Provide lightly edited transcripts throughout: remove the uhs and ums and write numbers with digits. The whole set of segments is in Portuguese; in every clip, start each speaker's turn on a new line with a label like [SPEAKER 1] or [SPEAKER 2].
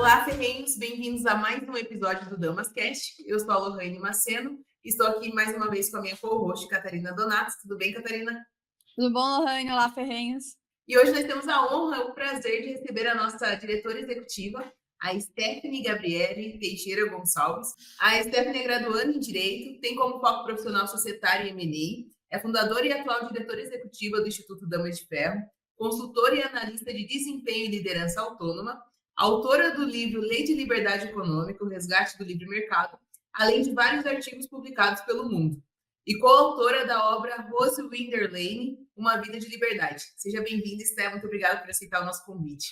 [SPEAKER 1] Olá, ferrenhos, bem-vindos a mais um episódio do Damascast. Eu sou a Lohane Maceno e estou aqui mais uma vez com a minha co-host, Catarina Donato. Tudo bem, Catarina?
[SPEAKER 2] Tudo bom, Lohane? Olá, ferrenhos.
[SPEAKER 1] E hoje nós temos a honra, o prazer de receber a nossa diretora executiva, a Stephanie Gabriele Teixeira Gonçalves. A Stephanie é graduanda em Direito, tem como foco profissional societário e M&A, é fundadora e atual diretora executiva do Instituto Damas de Ferro, consultora e analista de desempenho e liderança autônoma, autora do livro Lei de Liberdade Econômica, o resgate do livre mercado, além de vários artigos publicados pelo mundo. E coautora da obra Rose Winder Lane, Uma Vida de Liberdade. Seja bem-vinda, Esther. Muito obrigada por aceitar o nosso convite.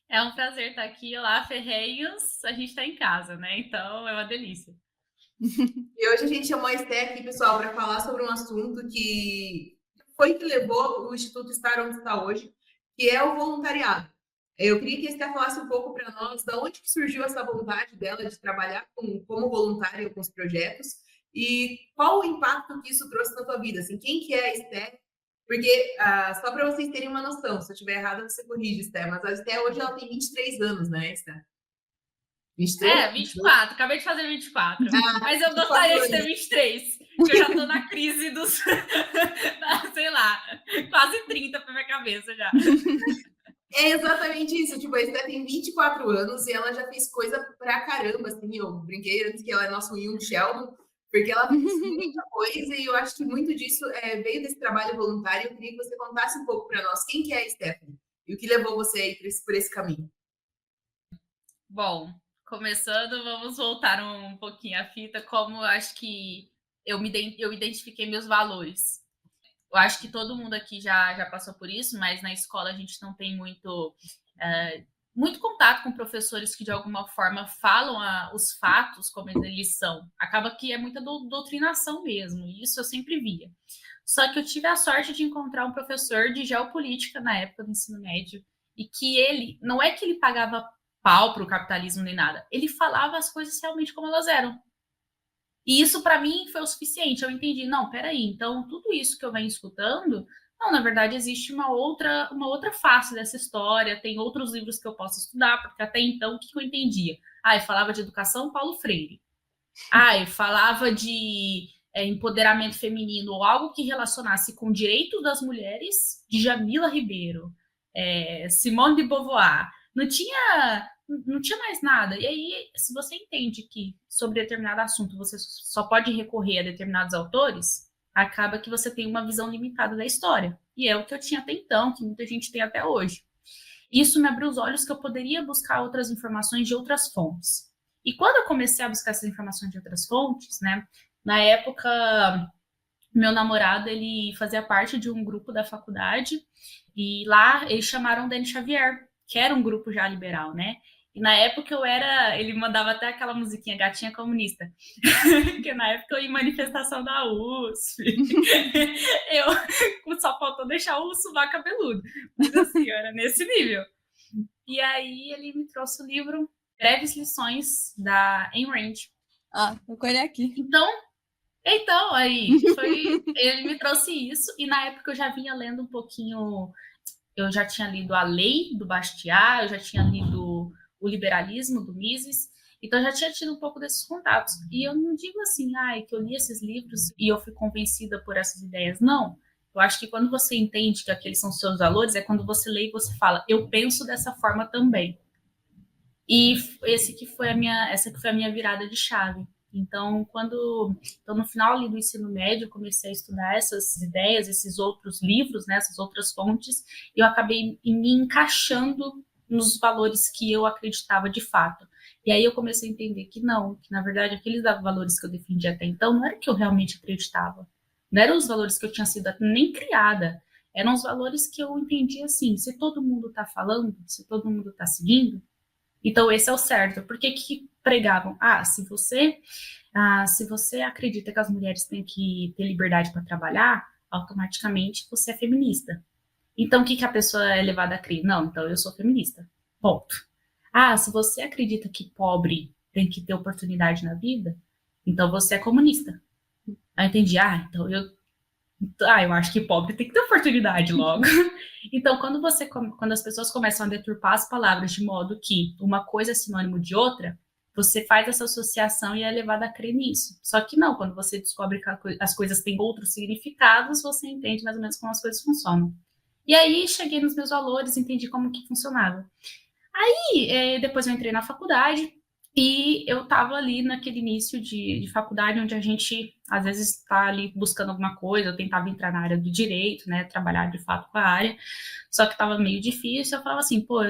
[SPEAKER 3] É um prazer estar aqui. Olá, ferreiros. A gente está em casa, né? Então é uma delícia.
[SPEAKER 1] E hoje a gente chamou a Esther aqui, pessoal, para falar sobre um assunto que levou o Instituto a estar onde está hoje, que é o voluntariado. Eu queria que a Esther falasse um pouco para nós de onde que surgiu essa vontade dela de trabalhar como voluntária com os projetos e qual o impacto que isso trouxe na tua vida. Assim, quem que é a Esther? Porque, só para vocês terem uma noção, se eu estiver errada, você corrige, Esther, mas a Esther hoje ela tem 23 anos, né, Esther?
[SPEAKER 3] 23? 24. Acabei de fazer 24. Mas eu gostaria de ter 23. Porque eu já tô na crise dos, sei lá, quase 30 pra minha cabeça já.
[SPEAKER 1] É exatamente isso. Tipo, a Esther tem 24 anos e ela já fez coisa pra caramba, assim. Eu brinquei antes que ela é nosso Young Sheldon, porque ela fez muita coisa e eu acho que muito disso veio desse trabalho voluntário. Eu queria que você contasse um pouco para nós quem que é a Stephanie e o que levou você aí por esse caminho.
[SPEAKER 3] Bom, começando, vamos voltar um pouquinho a fita, como eu acho que eu identifiquei meus valores. Eu acho que todo mundo aqui já passou por isso, mas na escola a gente não tem muito contato com professores que de alguma forma falam os fatos como eles são. Acaba que é muita doutrinação mesmo, e isso eu sempre via. Só que eu tive a sorte de encontrar um professor de geopolítica na época do ensino médio, e que ele, não é que ele pagava pau para o capitalismo nem nada, ele falava as coisas realmente como elas eram. E isso, para mim, foi o suficiente. Eu entendi, não, peraí, então tudo isso que eu venho escutando, não, na verdade, existe uma outra face dessa história, tem outros livros que eu posso estudar, porque até então, o que eu entendia? Eu falava de educação, Paulo Freire. Eu falava de empoderamento feminino, ou algo que relacionasse com direitos das mulheres, de Jamila Ribeiro, Simone de Beauvoir. Não tinha mais nada. E aí, se você entende que sobre determinado assunto você só pode recorrer a determinados autores, acaba que você tem uma visão limitada da história. E é o que eu tinha até então, que muita gente tem até hoje. Isso me abriu os olhos que eu poderia buscar outras informações de outras fontes. E quando eu comecei a buscar essas informações de outras fontes, né, na época, meu namorado, ele fazia parte de um grupo da faculdade, e lá eles chamaram o Denis Xavier, que era um grupo já liberal, né? E na época ele mandava até aquela musiquinha Gatinha Comunista, que na época eu ia em manifestação da USP, eu só faltou deixar o sovaco cabeludo, mas assim, eu era nesse nível. E aí ele me trouxe o livro Breves Lições da Ayn Rand.
[SPEAKER 2] Eu colhei aqui.
[SPEAKER 3] Então, aí, ele me trouxe isso, e na época eu já vinha lendo um pouquinho, eu já tinha lido A Lei, do Bastiat, eu já tinha lido O Liberalismo, do Mises, então eu já tinha tido um pouco desses contatos. E eu não digo assim, que eu li esses livros e eu fui convencida por essas ideias, não. Eu acho que quando você entende que aqueles são seus valores, é quando você lê e você fala, eu penso dessa forma também. E essa que foi a minha virada de chave. Então, no final ali do ensino médio, eu comecei a estudar essas ideias, esses outros livros, né, essas outras fontes, e eu acabei me encaixando nos valores que eu acreditava de fato. E aí eu comecei a entender que não, que na verdade aqueles valores que eu defendia até então não era o que eu realmente acreditava. Não eram os valores que eu tinha sido nem criada. Eram os valores que eu entendia assim, se todo mundo está falando, se todo mundo está seguindo, então esse é o certo. Por que pregavam? Se você acredita que as mulheres têm que ter liberdade para trabalhar, automaticamente você é feminista. Então o que a pessoa é levada a crer? Não, então eu sou feminista. Ponto. Se você acredita que pobre tem que ter oportunidade na vida, então você é comunista. Aí eu entendi, eu acho que pobre tem que ter oportunidade logo. Então, quando as pessoas começam a deturpar as palavras de modo que uma coisa é sinônimo de outra, você faz essa associação e é levado a crer nisso. Só que não, quando você descobre que as coisas têm outros significados, você entende mais ou menos como as coisas funcionam. E aí, cheguei nos meus valores, entendi como que funcionava. Aí, depois eu entrei na faculdade, e eu estava ali naquele início de faculdade, onde a gente, às vezes, está ali buscando alguma coisa. Eu tentava entrar na área do direito, né, trabalhar de fato com a área, só que estava meio difícil. Eu falava assim, pô,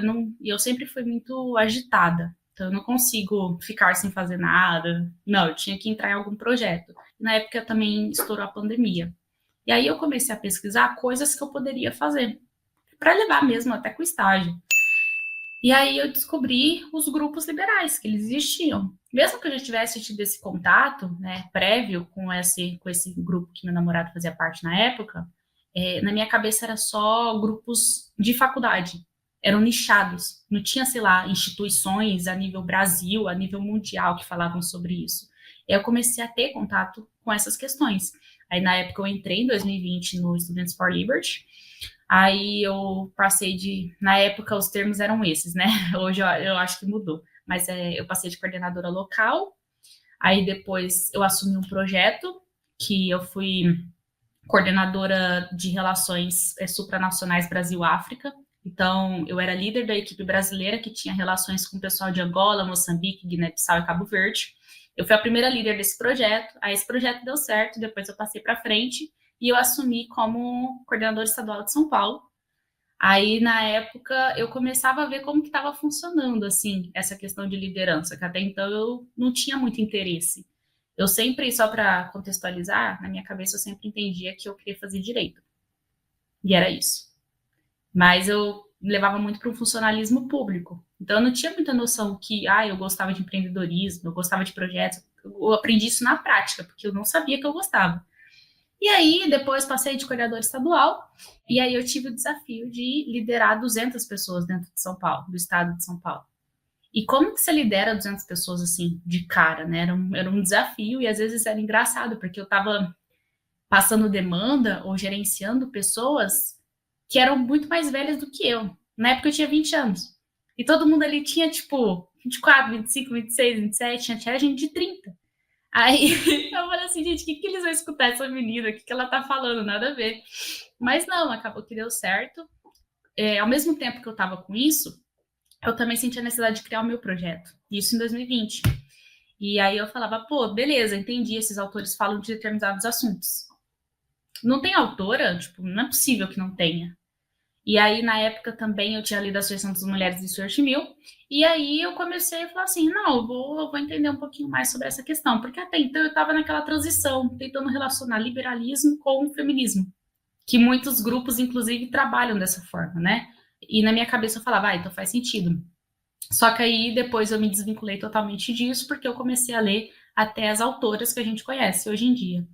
[SPEAKER 3] eu sempre fui muito agitada, então eu não consigo ficar sem fazer nada. Não, eu tinha que entrar em algum projeto. Na época também estourou a pandemia. E aí eu comecei a pesquisar coisas que eu poderia fazer, para levar mesmo até com estágio. E aí eu descobri os grupos liberais, que eles existiam. Mesmo que eu já tivesse tido esse contato, né, prévio com esse grupo que meu namorado fazia parte na época, na minha cabeça era só grupos de faculdade. Eram nichados. Não tinha, sei lá, instituições a nível Brasil, a nível mundial que falavam sobre isso. E aí eu comecei a ter contato com essas questões. Aí na época eu entrei em 2020 no Students for Liberty. Aí eu passei na época os termos eram esses, né? Hoje eu acho que mudou. Mas eu passei de coordenadora local, aí depois eu assumi um projeto, que eu fui coordenadora de relações supranacionais Brasil-África. Então, eu era líder da equipe brasileira, que tinha relações com o pessoal de Angola, Moçambique, Guiné-Bissau e Cabo Verde. Eu fui a primeira líder desse projeto, aí esse projeto deu certo, depois eu passei para frente, e eu assumi como coordenadora estadual de São Paulo. Aí, na época, eu começava a ver como que estava funcionando, assim, essa questão de liderança, que até então eu não tinha muito interesse. Eu sempre, só para contextualizar, na minha cabeça eu sempre entendia que eu queria fazer direito. E era isso. Mas eu levava muito para um funcionalismo público. Então, eu não tinha muita noção que, eu gostava de empreendedorismo, eu gostava de projetos. Eu aprendi isso na prática, porque eu não sabia que eu gostava. E aí, depois passei de coordenadora estadual, e aí eu tive o desafio de liderar 200 pessoas dentro de São Paulo, do estado de São Paulo. E como que você lidera 200 pessoas, assim, de cara, né? Era um desafio, e às vezes era engraçado, porque eu estava passando demanda ou gerenciando pessoas que eram muito mais velhas do que eu. Na época eu tinha 20 anos. E todo mundo ali tinha, tipo, 24, 25, 26, 27, tinha gente de 30. Aí eu falei assim, gente, o que eles vão escutar essa menina? O que ela tá falando? Nada a ver. Mas não, acabou que deu certo. Ao mesmo tempo que eu tava com isso, eu também senti a necessidade de criar o meu projeto. Isso em 2020. E aí eu falava, pô, beleza, entendi, esses autores falam de determinados assuntos. Não tem autora? Tipo, não é possível que não tenha. E aí, na época, também eu tinha lido a Associação das Mulheres de Stuart Mill, e aí eu comecei a falar assim, não, eu vou entender um pouquinho mais sobre essa questão, porque até então eu estava naquela transição, tentando relacionar liberalismo com o feminismo, que muitos grupos, inclusive, trabalham dessa forma, né? E na minha cabeça eu falava, então faz sentido. Só que aí, depois eu me desvinculei totalmente disso, porque eu comecei a ler até as autoras que a gente conhece hoje em dia.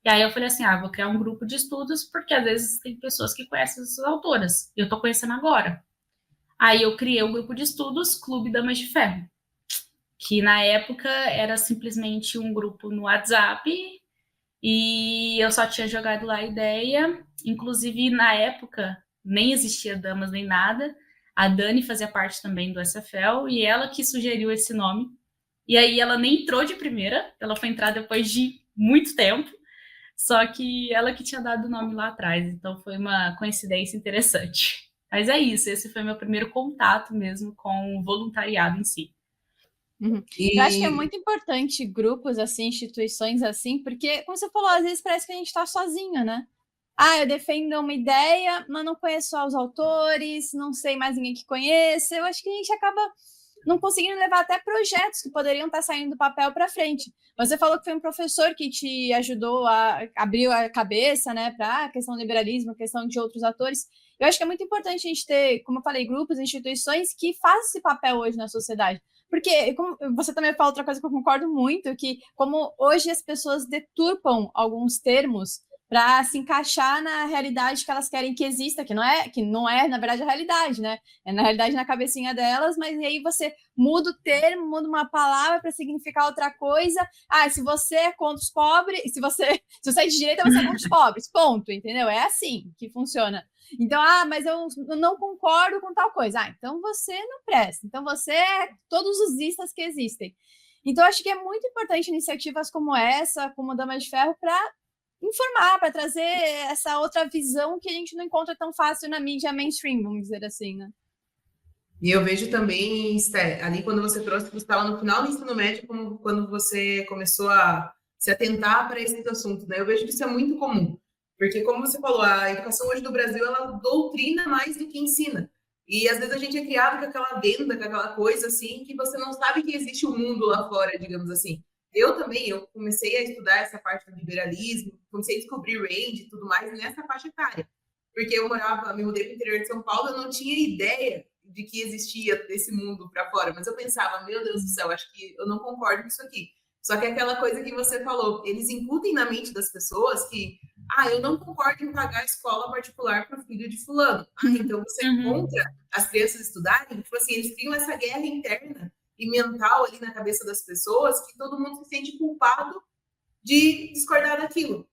[SPEAKER 3] E aí eu falei assim, vou criar um grupo de estudos, porque às vezes tem pessoas que conhecem essas autoras. Eu tô conhecendo agora. Aí eu criei um grupo de estudos, Clube Damas de Ferro, que na época era simplesmente um grupo no WhatsApp, e eu só tinha jogado lá a ideia. Inclusive, na época, nem existia Damas nem nada. A Dani fazia parte também do SFL, e ela que sugeriu esse nome. E aí ela nem entrou de primeira, ela foi entrar depois de muito tempo. Só que ela que tinha dado o nome lá atrás, então foi uma coincidência interessante. Mas é isso, esse foi meu primeiro contato mesmo com o voluntariado em si.
[SPEAKER 2] Uhum. Eu acho que é muito importante grupos assim, instituições assim, porque, como você falou, às vezes parece que a gente está sozinho, né? Eu defendo uma ideia, mas não conheço só os autores, não sei mais ninguém que conheça. Eu acho que a gente acaba não conseguindo levar até projetos que poderiam estar saindo do papel para frente. Você falou que foi um professor que te ajudou a abrir a cabeça, né, para a questão do liberalismo, a questão de outros atores. Eu acho que é muito importante a gente ter, como eu falei, grupos, instituições que fazem esse papel hoje na sociedade. Porque, como você também fala outra coisa que eu concordo muito, que como hoje as pessoas deturpam alguns termos para se encaixar na realidade que elas querem que exista, que não é, na verdade, a realidade, né? É, na realidade, na cabecinha delas, mas aí você muda o termo, muda uma palavra para significar outra coisa. Ah, se você é contra os pobres, se você é de direita, você é contra os pobres, ponto, entendeu? É assim que funciona. Então, mas eu não concordo com tal coisa. Então você não presta. Então você é todos os istas que existem. Então, acho que é muito importante iniciativas como essa, como Damas de Ferro, para informar, para trazer essa outra visão que a gente não encontra tão fácil na mídia mainstream, vamos dizer assim, né?
[SPEAKER 1] E eu vejo também, Esther, ali quando você trouxe, você estava no final do ensino médio, como quando você começou a se atentar para esse assunto, né? Eu vejo que isso é muito comum, porque como você falou, a educação hoje do Brasil, ela doutrina mais do que ensina. E às vezes a gente é criado com aquela venda, com aquela coisa assim, que você não sabe que existe um mundo lá fora, digamos assim. Eu também, eu comecei a estudar essa parte do liberalismo, comecei a descobrir range e tudo mais nessa faixa etária. Porque eu me mudei para o interior de São Paulo, eu não tinha ideia de que existia esse mundo para fora, mas eu pensava, meu Deus do céu, acho que eu não concordo com isso aqui. Só que é aquela coisa que você falou, eles incutem na mente das pessoas que, eu não concordo em pagar escola particular para o filho de fulano. Então você é contra as crianças estudarem? Tipo assim, eles criam essa guerra interna e mental ali na cabeça das pessoas que todo mundo se sente culpado de discordar daquilo.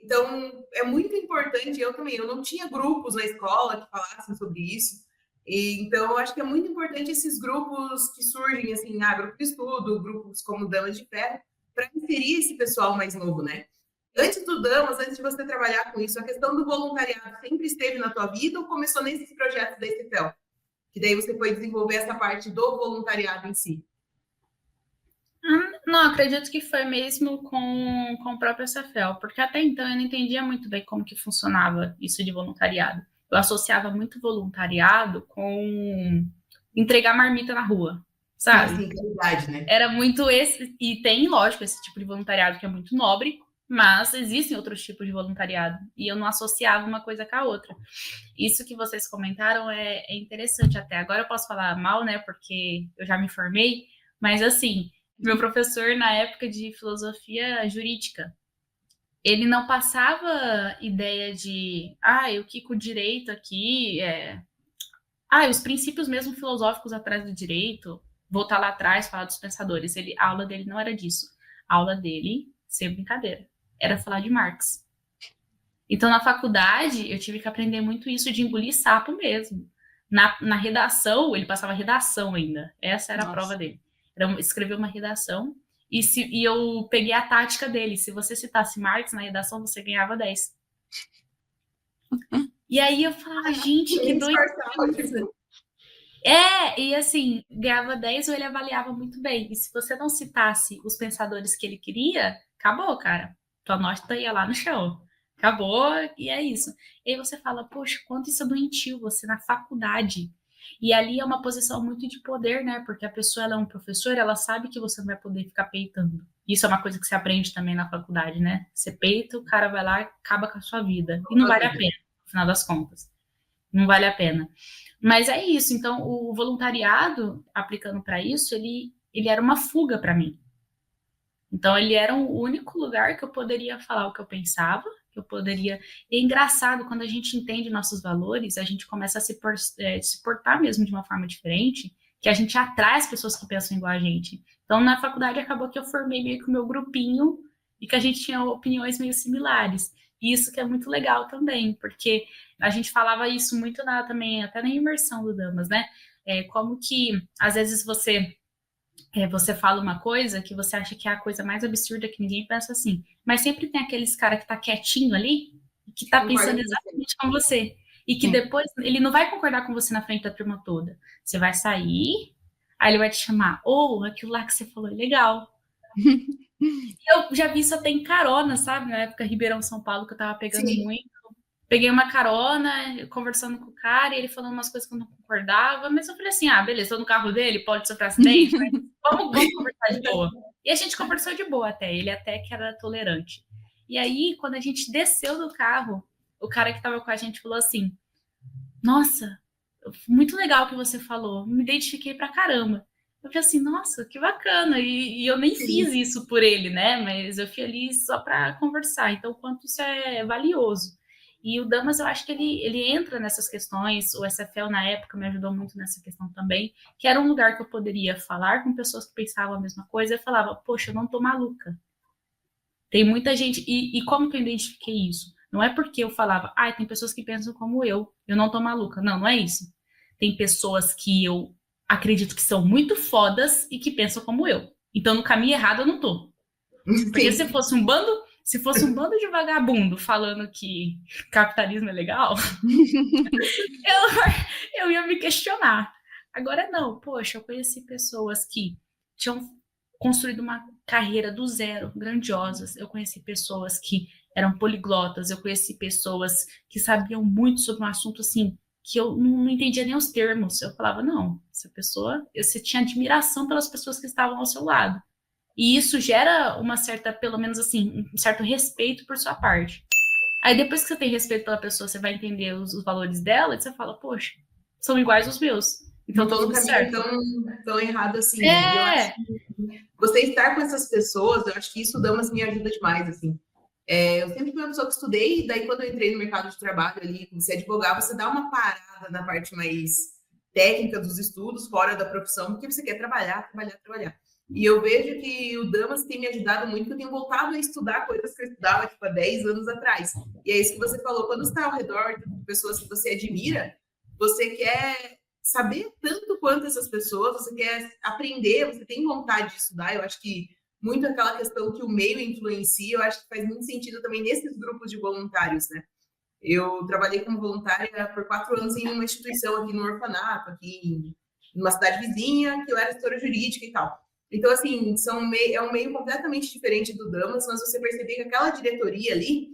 [SPEAKER 1] Então, é muito importante, eu não tinha grupos na escola que falassem sobre isso, então, eu acho que é muito importante esses grupos que surgem, assim, grupo de estudo, grupos como Damas de Ferro, para inserir esse pessoal mais novo, né? Antes do Damas, antes de você trabalhar com isso, a questão do voluntariado sempre esteve na tua vida ou começou nesses projetos da Estefel? Que daí você foi desenvolver essa parte do voluntariado em si?
[SPEAKER 3] Não, acredito que foi mesmo com o próprio Cefel, porque até então eu não entendia muito bem como que funcionava isso de voluntariado. Eu associava muito voluntariado com entregar marmita na rua, sabe?
[SPEAKER 1] Sim, verdade, né?
[SPEAKER 3] Era muito esse, e tem, lógico, esse tipo de voluntariado que é muito nobre, mas existem outros tipos de voluntariado, e eu não associava uma coisa com a outra. Isso que vocês comentaram é interessante até. Agora eu posso falar mal, né, porque eu já me formei, mas assim, meu professor na época de filosofia jurídica, ele não passava ideia de, o que o direito aqui os princípios mesmo filosóficos atrás do direito, voltar lá atrás, falar dos pensadores. A aula dele não era disso. A aula dele, sem brincadeira, era falar de Marx. Então, na faculdade, eu tive que aprender muito isso de engolir sapo mesmo. Na redação, ele passava redação ainda. Essa era a prova dele. Era escrever uma redação e eu peguei a tática dele. Se você citasse Marx na redação, você ganhava 10. E aí eu falava, gente, que doido. E assim, ganhava 10 ou ele avaliava muito bem. E se você não citasse os pensadores que ele queria, acabou, cara. Tua nota ia lá no chão. Acabou, e é isso. E aí você fala, poxa, quanto isso é doentio, você na faculdade. E ali é uma posição muito de poder, né? Porque a pessoa, ela é um professor, ela sabe que você não vai poder ficar peitando. Isso é uma coisa que você aprende também na faculdade, né? Você peita, o cara vai lá e acaba com a sua vida. E não vale a pena, no final das contas. Não vale a pena. Mas é isso. Então, o voluntariado, aplicando para isso, ele era uma fuga para mim. Então, ele era o único lugar que eu poderia falar o que eu pensava, que eu poderia... E é engraçado, quando a gente entende nossos valores, a gente começa a se portar mesmo de uma forma diferente, que a gente atrai as pessoas que pensam igual a gente. Então, na faculdade, acabou que eu formei meio que o meu grupinho e que a gente tinha opiniões meio similares. E isso que é muito legal também, porque a gente falava isso muito também, até na imersão do Damas, né? Como que, às vezes, você fala uma coisa que você acha que é a coisa mais absurda, que ninguém pensa assim. Mas sempre tem aqueles cara que tá quietinho ali, que tá pensando exatamente como você. E que depois, ele não vai concordar com você na frente da turma toda. Você vai sair, aí ele vai te chamar. Aquilo lá que você falou é legal. Eu já vi isso até em carona, sabe? Na época, Ribeirão, São Paulo, que eu tava pegando muito. Peguei uma carona, conversando com o cara, e ele falando umas coisas que eu não concordava, mas eu falei assim, beleza, tô no carro dele, pode sofrer acidente, mas vamos conversar de boa. E a gente conversou de boa até, ele até que era tolerante. E aí, quando a gente desceu do carro, o cara que tava com a gente falou assim, nossa, muito legal o que você falou, me identifiquei pra caramba. Eu falei assim, nossa, que bacana, e eu nem fiz isso por ele, né, mas eu fui ali só para conversar, então o quanto isso é valioso. E o Damas, eu acho que ele entra nessas questões, o SFL na época me ajudou muito nessa questão também, que era um lugar que eu poderia falar com pessoas que pensavam a mesma coisa, eu falava, poxa, eu não tô maluca. Tem muita gente, e como que eu identifiquei isso? Não é porque eu falava, tem pessoas que pensam como eu não tô maluca. Não, não é isso. Tem pessoas que eu acredito que são muito fodas e que pensam como eu. Então, no caminho errado eu não tô. Porque
[SPEAKER 1] Sim.
[SPEAKER 3] se fosse um bando de vagabundo falando que capitalismo é legal, eu ia me questionar. Agora não, poxa, eu conheci pessoas que tinham construído uma carreira do zero, grandiosas. Eu conheci pessoas que eram poliglotas, eu conheci pessoas que sabiam muito sobre um assunto assim, que eu não entendia nem os termos. Eu falava, não, essa pessoa, você tinha admiração pelas pessoas que estavam ao seu lado. E isso gera uma certa, pelo menos assim, um certo respeito por sua parte. Aí depois que você tem respeito pela pessoa, você vai entender os valores dela e você fala, poxa, são iguais os meus. Então
[SPEAKER 1] Não
[SPEAKER 3] tá
[SPEAKER 1] estou no
[SPEAKER 3] tudo
[SPEAKER 1] caminho
[SPEAKER 3] certo.
[SPEAKER 1] tão errado assim, né? E eu acho
[SPEAKER 3] É,
[SPEAKER 1] que você estar com essas pessoas, eu acho que isso, Damas, me ajuda demais, assim. Eu sempre fui uma pessoa que estudei, e daí quando eu entrei no mercado de trabalho ali, comecei a advogar, você dá uma parada na parte mais técnica dos estudos, fora da profissão, porque você quer trabalhar, trabalhar, trabalhar. E eu vejo que o Damas tem me ajudado muito, que eu tenho voltado a estudar coisas que eu estudava, tipo, há 10 anos atrás. E é isso que você falou, quando você está ao redor de pessoas que você admira, você quer saber tanto quanto essas pessoas, você quer aprender, você tem vontade de estudar. Eu acho que muito aquela questão que o meio influencia, eu acho que faz muito sentido também nesses grupos de voluntários, né? Eu trabalhei como voluntária por 4 anos em uma instituição aqui no orfanato, aqui em uma cidade vizinha, que eu era assessora jurídica e tal. Então, assim, é um meio completamente diferente do Damas, mas você percebe que aquela diretoria ali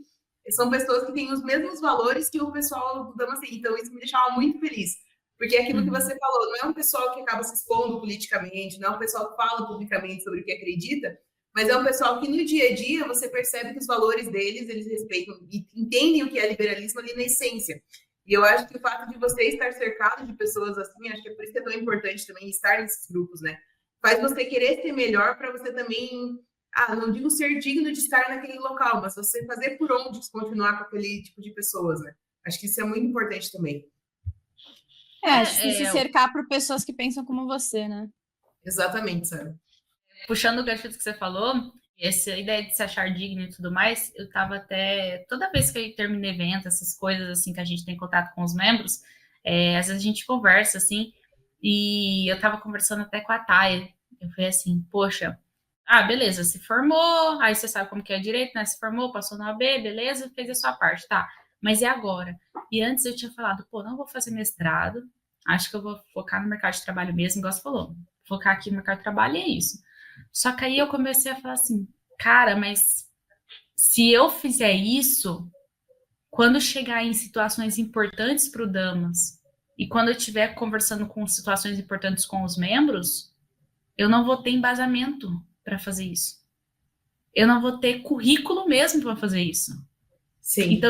[SPEAKER 1] são pessoas que têm os mesmos valores que o pessoal do Damas tem. Então, isso me deixava muito feliz. Porque é aquilo que você falou, não é um pessoal que acaba se expondo politicamente, não é um pessoal que fala publicamente sobre o que acredita, mas é um pessoal que no dia a dia você percebe que os valores deles, eles respeitam e entendem o que é liberalismo ali na essência. E eu acho que o fato de você estar cercado de pessoas assim, acho que é por isso que é tão importante também estar nesses grupos, né? Faz você querer ser melhor para você também, não digo ser digno de estar naquele local, mas você fazer por onde continuar com aquele tipo de pessoas, né? Acho que isso é muito importante também.
[SPEAKER 2] Acho que se cercar por pessoas que pensam como você, né?
[SPEAKER 1] Exatamente, sabe?
[SPEAKER 3] puxando o gancho que você falou, essa ideia de se achar digno e tudo mais, eu tava até. Toda vez que eu termino evento, essas coisas assim que a gente tem contato com os membros, às vezes a gente conversa assim, e eu tava conversando até com a Thay. Eu falei assim, poxa, beleza, se formou, aí você sabe como que é direito, né? Se formou, passou na AB, beleza, fez a sua parte, tá. Mas e agora? E antes eu tinha falado, pô, não vou fazer mestrado, acho que eu vou focar no mercado de trabalho mesmo, igual você falou. Focar aqui no mercado de trabalho e é isso. Só que aí eu comecei a falar assim, cara, mas se eu fizer isso, quando chegar em situações importantes para o Damas e quando eu estiver conversando com situações importantes com os membros, eu não vou ter embasamento para fazer isso. Eu não vou ter currículo mesmo para fazer isso.
[SPEAKER 1] Sim.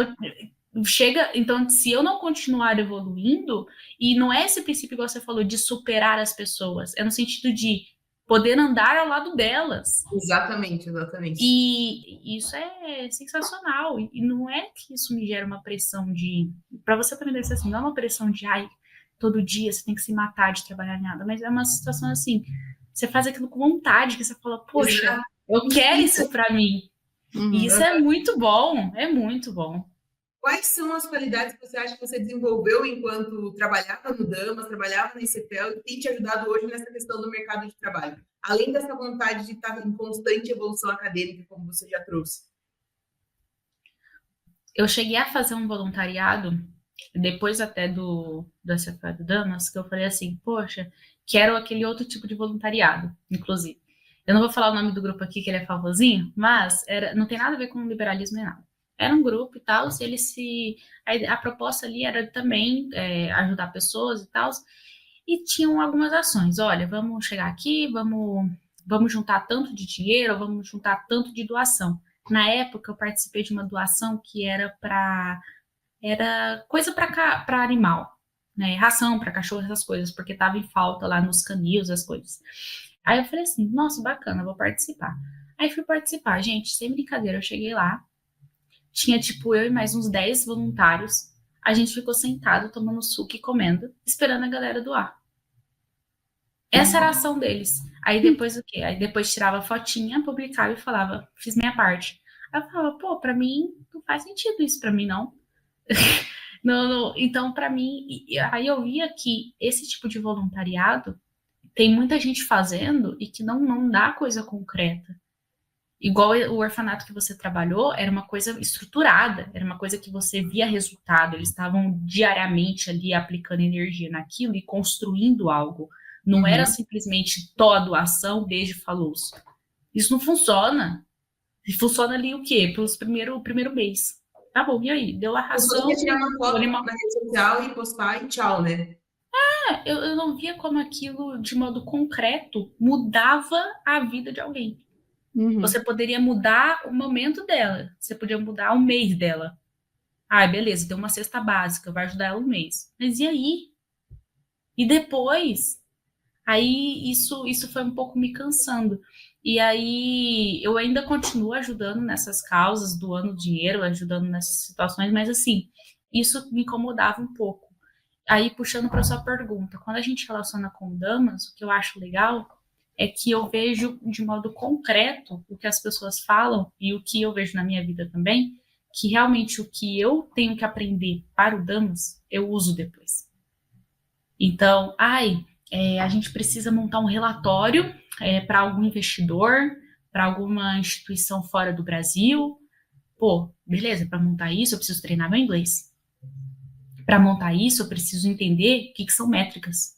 [SPEAKER 3] Então, se eu não continuar evoluindo, e não é esse princípio, igual você falou, de superar as pessoas, é no sentido de poder andar ao lado delas.
[SPEAKER 1] Exatamente, exatamente.
[SPEAKER 3] E isso é sensacional. E não é que isso me gera uma pressão de. Para você também deve ser assim, não é uma pressão de, todo dia você tem que se matar de trabalhar nada, mas é uma situação assim, você faz aquilo com vontade, que você fala, poxa,
[SPEAKER 1] Exato.
[SPEAKER 3] eu quero isso para mim. E isso é muito bom, é muito bom.
[SPEAKER 1] Quais são as qualidades que você acha que você desenvolveu enquanto trabalhava no Damas, trabalhava na ICPEL e tem te ajudado hoje nessa questão do mercado de trabalho? Além dessa vontade de estar em constante evolução acadêmica, como você já trouxe.
[SPEAKER 3] Eu cheguei a fazer um voluntariado, depois até do SFA do Damas, que eu falei assim, poxa, quero aquele outro tipo de voluntariado, inclusive. Eu não vou falar o nome do grupo aqui, que ele é famosinho, mas não tem nada a ver com liberalismo nem nada. Era um grupo e tal, a proposta ali era também ajudar pessoas e tal, e tinham algumas ações. Olha, vamos chegar aqui, vamos juntar tanto de dinheiro, vamos juntar tanto de doação. Na época, eu participei de uma doação que era coisa para animal. né, ração para cachorro, essas coisas, porque tava em falta lá nos canis, as coisas. Aí eu falei assim, nossa, bacana, vou participar. Aí fui participar, gente, sem brincadeira, eu cheguei lá, tinha tipo eu e mais uns 10 voluntários, a gente ficou sentado, tomando suco e comendo, esperando a galera doar. Essa era a ação deles. Aí depois o quê? Aí depois tirava a fotinha, publicava e falava, fiz minha parte. Aí eu falava, pô, pra mim não faz sentido isso, pra mim não. Não, não. Então, pra mim, aí eu via que esse tipo de voluntariado tem muita gente fazendo e que não dá coisa concreta. Igual o orfanato que você trabalhou, era uma coisa estruturada, era uma coisa que você via resultado, eles estavam diariamente ali aplicando energia naquilo e construindo algo. Não era simplesmente toda doação, beijo, falou. Isso não funciona. E funciona ali o quê? O primeiro mês. Tá bom, e aí? Deu a ração.
[SPEAKER 1] Você tirar uma foto na rede social e postar e tchau, né?
[SPEAKER 3] Eu não via como aquilo, de modo concreto, mudava a vida de alguém. Você poderia mudar o momento dela, você podia mudar o mês dela. Ah, beleza, deu uma cesta básica, vai ajudar ela um mês. Mas e aí? E depois? Aí isso foi um pouco me cansando. E aí eu ainda continuo ajudando nessas causas, doando dinheiro, ajudando nessas situações, mas assim, isso me incomodava um pouco. Aí, puxando para sua pergunta, quando a gente relaciona com damas, o que eu acho legal é que eu vejo de modo concreto o que as pessoas falam e o que eu vejo na minha vida também, que realmente o que eu tenho que aprender para o damas, eu uso depois. Então, a gente precisa montar um relatório para algum investidor, para alguma instituição fora do Brasil. Pô, beleza, para montar isso eu preciso treinar meu inglês. Para montar isso, eu preciso entender o que são métricas.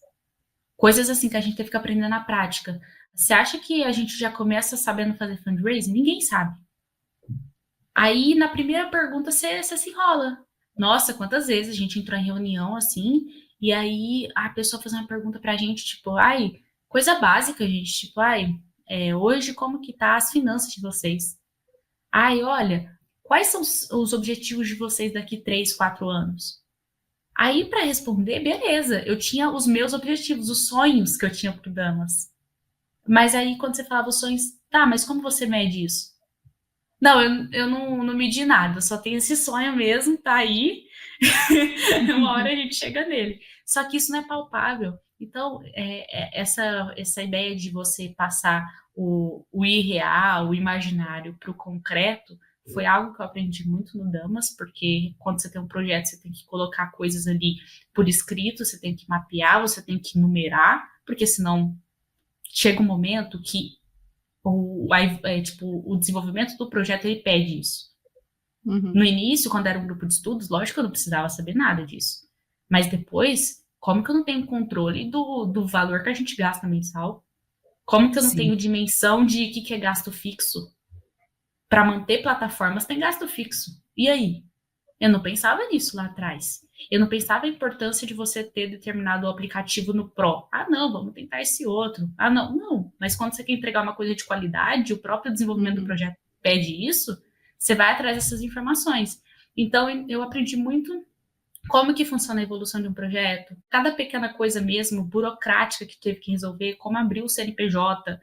[SPEAKER 3] Coisas assim que a gente teve que aprender na prática. Você acha que a gente já começa sabendo fazer fundraising? Ninguém sabe. Aí, na primeira pergunta, você se enrola. Nossa, quantas vezes a gente entrou em reunião assim, e aí a pessoa faz uma pergunta pra gente, tipo, coisa básica, gente, tipo, hoje como que tá as finanças de vocês? Olha, quais são os objetivos de vocês daqui 3, 4 anos? Aí, para responder, beleza, eu tinha os meus objetivos, os sonhos que eu tinha pro Damas. Mas aí, quando você falava os sonhos, tá, mas como você mede isso? Não, eu não medi nada, eu só tenho esse sonho mesmo, tá aí. Uma hora a gente chega nele. Só que isso não é palpável. Então, essa ideia de você passar o irreal, o imaginário para o concreto, foi algo que eu aprendi muito no Damas, porque quando você tem um projeto, você tem que colocar coisas ali por escrito, você tem que mapear, você tem que numerar, porque senão chega um momento que o desenvolvimento do projeto ele pede isso. No início, quando era um grupo de estudos, lógico que eu não precisava saber nada disso. Mas depois, como que eu não tenho controle do valor que a gente gasta mensal? Como que eu não tenho dimensão de que é gasto fixo? Para manter plataformas tem gasto fixo. E aí? Eu não pensava nisso lá atrás. Eu não pensava a importância de você ter determinado aplicativo no Pro. Não, vamos tentar esse outro. Não. Mas quando você quer entregar uma coisa de qualidade, o próprio desenvolvimento do projeto pede isso, você vai atrás dessas informações. Então, eu aprendi muito como que funciona a evolução de um projeto, cada pequena coisa mesmo, burocrática que teve que resolver, como abrir o CNPJ.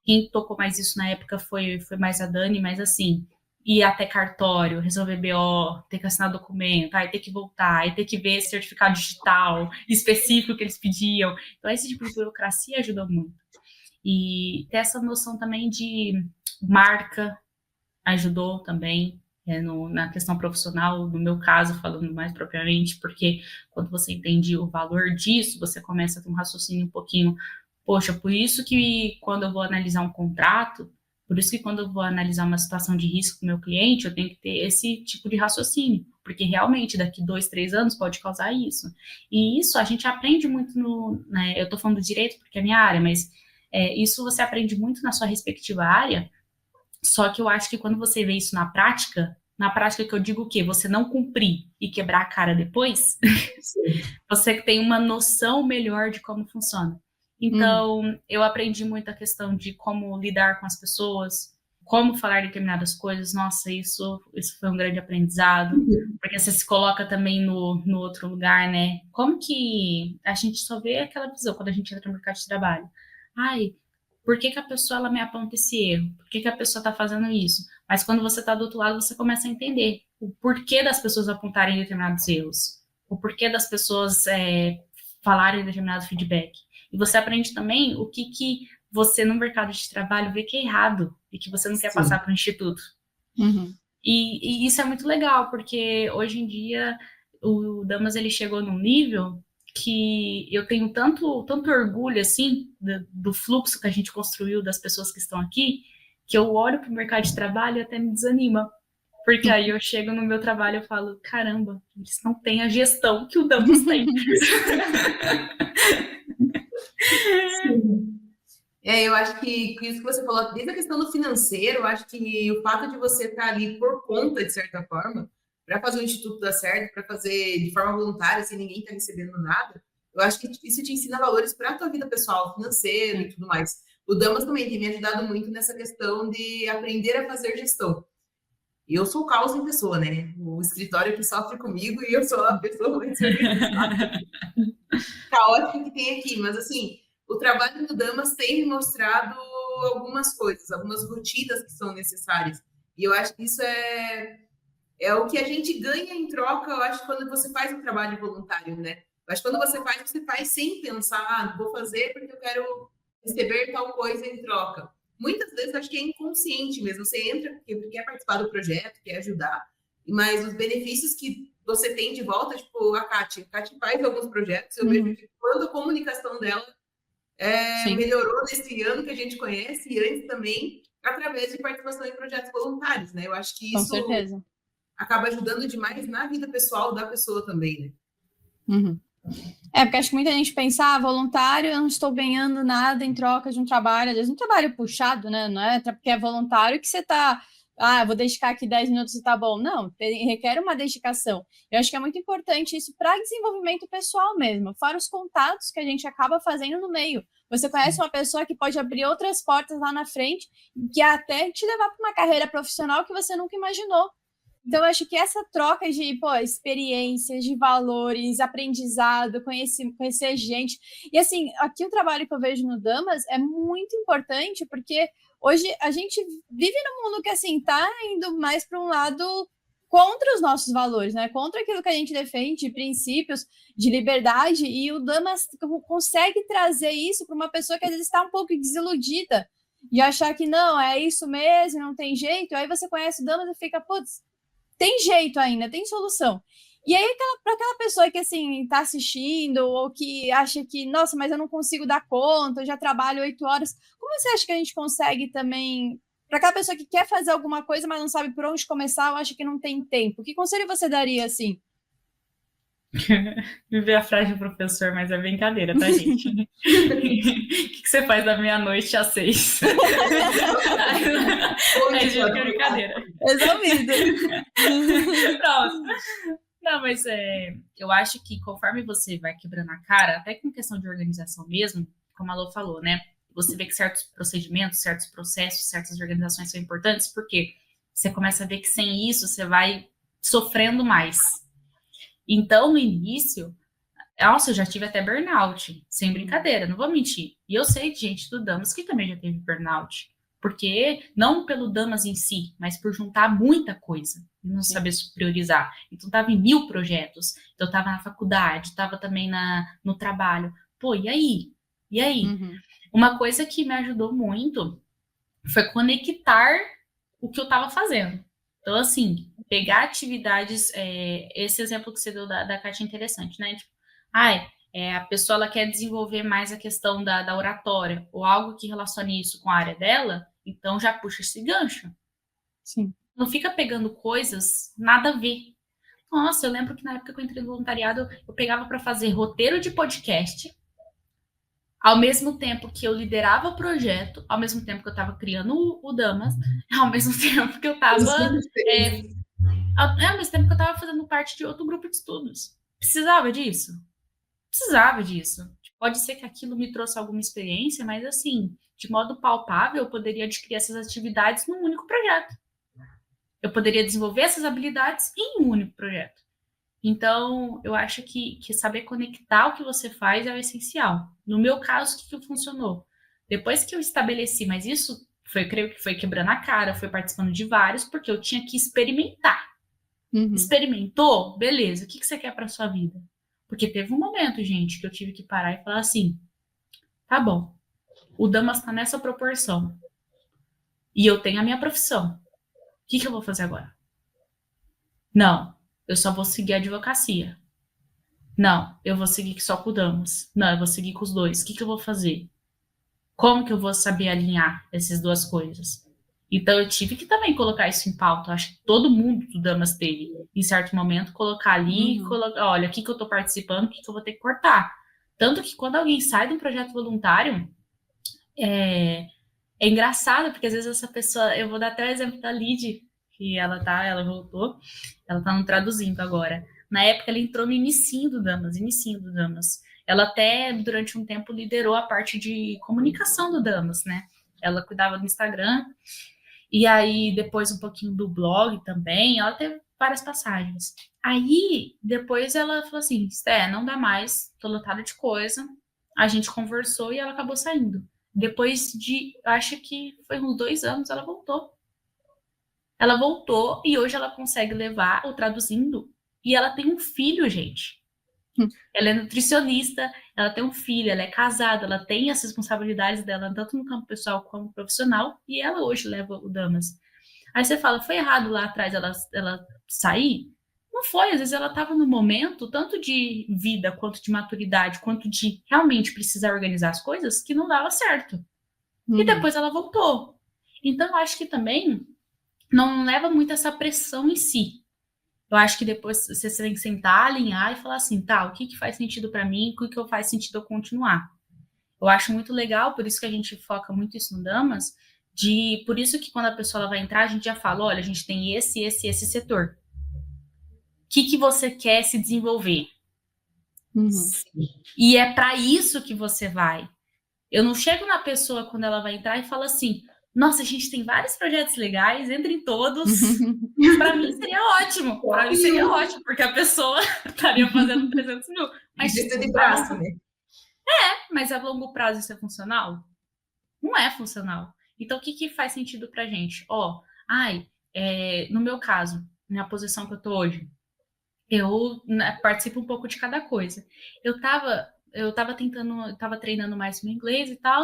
[SPEAKER 3] Quem tocou mais isso na época foi mais a Dani, mas assim, ir até cartório, resolver BO, ter que assinar documento, aí ter que voltar, aí ter que ver certificado digital específico que eles pediam. Então, esse tipo de burocracia ajuda muito. E ter essa noção também de marca ajudou também na questão profissional, no meu caso, falando mais propriamente, porque quando você entende o valor disso, você começa a ter um raciocínio um pouquinho, poxa, por isso que quando eu vou analisar um contrato, por isso que quando eu vou analisar uma situação de risco com o meu cliente, eu tenho que ter esse tipo de raciocínio, porque realmente daqui 2, 3 anos pode causar isso. E isso a gente aprende muito eu estou falando do direito porque é minha área, mas isso você aprende muito na sua respectiva área. Só que eu acho que quando você vê isso na prática que eu digo o quê? Você não cumprir e quebrar a cara depois, você tem uma noção melhor de como funciona. Então, eu aprendi muito a questão de como lidar com as pessoas, como falar determinadas coisas, nossa, isso foi um grande aprendizado, porque você se coloca também no outro lugar, né? Como que a gente só vê aquela visão quando a gente entra no mercado de trabalho? Ai, por que a pessoa ela me aponta esse erro? Por que a pessoa está fazendo isso? Mas quando você está do outro lado, você começa a entender o porquê das pessoas apontarem determinados erros, o porquê das pessoas falarem determinado feedback. E você aprende também o que você no mercado de trabalho vê que é errado e que você não quer passar para o instituto.
[SPEAKER 2] Uhum.
[SPEAKER 3] E isso é muito legal, porque hoje em dia o Damas ele chegou num nível que eu tenho tanto orgulho assim do fluxo que a gente construiu das pessoas que estão aqui, que eu olho para o mercado de trabalho e até me desanima. Porque aí eu chego no meu trabalho e falo, caramba, eles não têm a gestão que o Damas tem.
[SPEAKER 1] Sim. Eu acho que isso que você falou, desde a questão do financeiro, eu acho que o fato de você estar ali por conta, de certa forma, para fazer o Instituto dar certo, para fazer de forma voluntária, sem ninguém estar recebendo nada, eu acho que isso te ensina valores para a tua vida pessoal, financeiro e tudo mais. O Damas também tem me ajudado muito nessa questão de aprender a fazer gestão. E eu sou o caos em pessoa, né? O escritório que sofre comigo e eu sou a pessoa mais organizada, caótica que tem aqui. Mas, assim, o trabalho do Damas tem me mostrado algumas coisas, algumas rotinas que são necessárias. E eu acho que isso é o que a gente ganha em troca, eu acho, quando você faz um trabalho voluntário, né? Eu acho que quando você faz sem pensar, vou fazer porque eu quero receber tal coisa em troca. Muitas vezes acho que é inconsciente mesmo. Você entra porque quer participar do projeto, quer ajudar, mas os benefícios que você tem de volta, tipo a Kátia faz alguns projetos, eu vejo que quando a comunicação dela melhorou nesse ano que a gente conhece, e antes também, através de participação em projetos voluntários, né? Eu acho que isso acaba ajudando demais na vida pessoal da pessoa também, né?
[SPEAKER 2] Uhum. Porque acho que muita gente pensa, voluntário, eu não estou ganhando nada em troca de um trabalho, às vezes um trabalho puxado, né? Não é porque é voluntário que você está, vou dedicar aqui 10 minutos e tá bom. Não, requer uma dedicação. Eu acho que é muito importante isso para desenvolvimento pessoal mesmo, fora os contatos que a gente acaba fazendo no meio. Você conhece uma pessoa que pode abrir outras portas lá na frente, que até te levar para uma carreira profissional que você nunca imaginou. Então, eu acho que essa troca de experiências, de valores, aprendizado, conhecer gente. E, assim, aqui o trabalho que eu vejo no Damas é muito importante, porque hoje a gente vive num mundo que, assim, tá indo mais para um lado contra os nossos valores, né? Contra aquilo que a gente defende, de princípios, de liberdade, e o Damas consegue trazer isso para uma pessoa que às vezes está um pouco desiludida, de achar que não, é isso mesmo, não tem jeito. Aí você conhece o Damas e fica, putz, tem jeito ainda, tem solução. E aí, para aquela pessoa que, assim, está assistindo ou que acha que, nossa, mas eu não consigo dar conta, eu já trabalho 8 horas, como você acha que a gente consegue também, para aquela pessoa que quer fazer alguma coisa, mas não sabe por onde começar, ou acha que não tem tempo, que conselho você daria, assim?
[SPEAKER 3] Viver a frase do professor, mas é brincadeira, tá, gente? O que você faz da meia-noite às 6? É brincadeira.
[SPEAKER 2] Resolvido.
[SPEAKER 3] Pronto. Não, mas eu acho que conforme você vai quebrando a cara, até com questão de organização mesmo, como a Lô falou, né? Você vê que certos procedimentos, certos processos, certas organizações são importantes, porque você começa a ver que sem isso você vai sofrendo mais. Então, no início, nossa, eu já tive até burnout, sem brincadeira, não vou mentir. E eu sei de gente do Damas que também já teve burnout. Porque, não pelo Damas em si, mas por juntar muita coisa e não saber priorizar. Então, estava em 1000 projetos. Então, estava na faculdade, estava também no trabalho. Pô, e aí? E aí?
[SPEAKER 2] Uhum.
[SPEAKER 3] Uma coisa que me ajudou muito foi conectar o que eu estava fazendo. Então, assim, pegar atividades, esse exemplo que você deu da Kátia é interessante, né? Tipo, a pessoa ela quer desenvolver mais a questão da oratória, ou algo que relacione isso com a área dela, então já puxa esse gancho.
[SPEAKER 2] Sim.
[SPEAKER 3] Não fica pegando coisas nada a ver. Nossa, eu lembro que na época que eu entrei no voluntariado, eu pegava para fazer roteiro de podcast, ao mesmo tempo que eu liderava o projeto, ao mesmo tempo que eu estava criando o Damas, ao mesmo tempo que eu estava ao mesmo tempo que eu estava fazendo parte de outro grupo de estudos. Precisava disso? Precisava disso. Pode ser que aquilo me trouxe alguma experiência, mas assim, de modo palpável, eu poderia adquirir essas atividades num único projeto. Eu poderia desenvolver essas habilidades em um único projeto. Então, eu acho que saber conectar o que você faz é o essencial. No meu caso, o que funcionou? Depois que eu estabeleci, mas isso foi, creio que foi quebrando a cara, foi participando de vários, porque eu tinha que experimentar. Experimentou? Beleza. O que você quer para sua vida? Porque teve um momento, gente, que eu tive que parar e falar assim, tá bom, o Damas está nessa proporção e eu tenho a minha profissão. O que eu vou fazer agora? Não, eu só vou seguir a advocacia. Não, eu vou seguir só com o Damas. Não, eu vou seguir com os dois. O que eu vou fazer? Como que eu vou saber alinhar essas duas coisas? Então, eu tive que também colocar isso em pauta. Acho que todo mundo do Damas teve, em certo momento, colocar ali, olha, o que eu estou participando, o que eu vou ter que cortar. Tanto que quando alguém sai de um projeto voluntário, é engraçado, porque às vezes essa pessoa, eu vou dar até o exemplo da Lid, que ela voltou, ela tá no Traduzindo agora. Na época, ela entrou no inicinho do Damas. Ela até, durante um tempo, liderou a parte de comunicação do Damas, né? Ela cuidava do Instagram, e aí depois um pouquinho do blog também, ela teve várias passagens. Aí, depois ela falou assim, Sté, não dá mais, tô lotada de coisa. A gente conversou e ela acabou saindo. Depois de, acho que foi uns 2 anos, ela voltou. Ela voltou e hoje ela consegue levar o Traduzindo. E ela tem um filho, gente. Ela é nutricionista, ela tem um filho, ela é casada, ela tem as responsabilidades dela, tanto no campo pessoal como profissional, e ela hoje leva o Damas. Aí você fala, foi errado lá atrás ela sair? Não foi, às vezes ela estava no momento, tanto de vida, quanto de maturidade, quanto de realmente precisar organizar as coisas, que não dava certo. E depois ela voltou. Então, eu acho que também não leva muito essa pressão em si. Eu acho que depois você tem que sentar, alinhar e falar assim, tá, o que faz sentido para mim, o que faz sentido eu continuar. Eu acho muito legal, por isso que a gente foca muito isso no Damas, por isso que quando a pessoa ela vai entrar, a gente já fala, olha, a gente tem esse setor. O que você quer se desenvolver? E é para isso que você vai. Eu não chego na pessoa quando ela vai entrar e falo assim, nossa, a gente tem vários projetos legais, entre em todos. Para mim seria ótimo. Para mim seria ótimo, porque a pessoa estaria fazendo 300 mil. Mas
[SPEAKER 1] de braço, né?
[SPEAKER 3] Mas a longo prazo isso é funcional? Não é funcional. Então, o que faz sentido pra gente? No meu caso, na posição que eu tô hoje, eu participo um pouco de cada coisa. Eu tava treinando mais meu inglês e tal,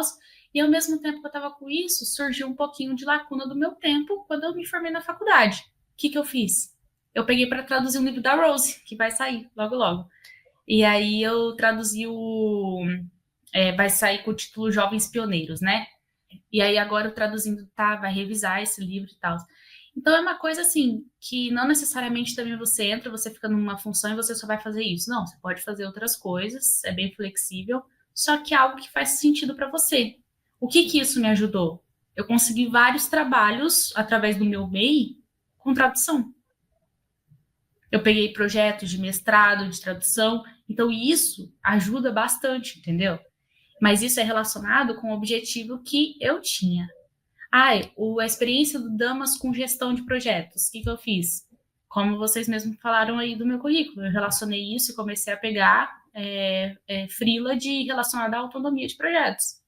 [SPEAKER 3] e ao mesmo tempo que eu tava com isso, surgiu um pouquinho de lacuna do meu tempo quando eu me formei na faculdade. O que eu fiz? Eu peguei para traduzir um livro da Rose, que vai sair logo, logo. E aí eu traduzi vai sair com o título Jovens Pioneiros, né? E aí agora o Traduzindo vai revisar esse livro e tal. Então é uma coisa assim, que não necessariamente também você entra, você fica numa função e você só vai fazer isso. Não, você pode fazer outras coisas, é bem flexível, só que é algo que faz sentido para você. O que isso me ajudou? Eu consegui vários trabalhos através do meu MEI com tradução. Eu peguei projetos de mestrado, de tradução, então isso ajuda bastante, entendeu? Mas isso é relacionado com o objetivo que eu tinha. A experiência do Damas com gestão de projetos. O que eu fiz? Como vocês mesmos falaram aí do meu currículo, eu relacionei isso e comecei a pegar freela relacionada à autonomia de projetos.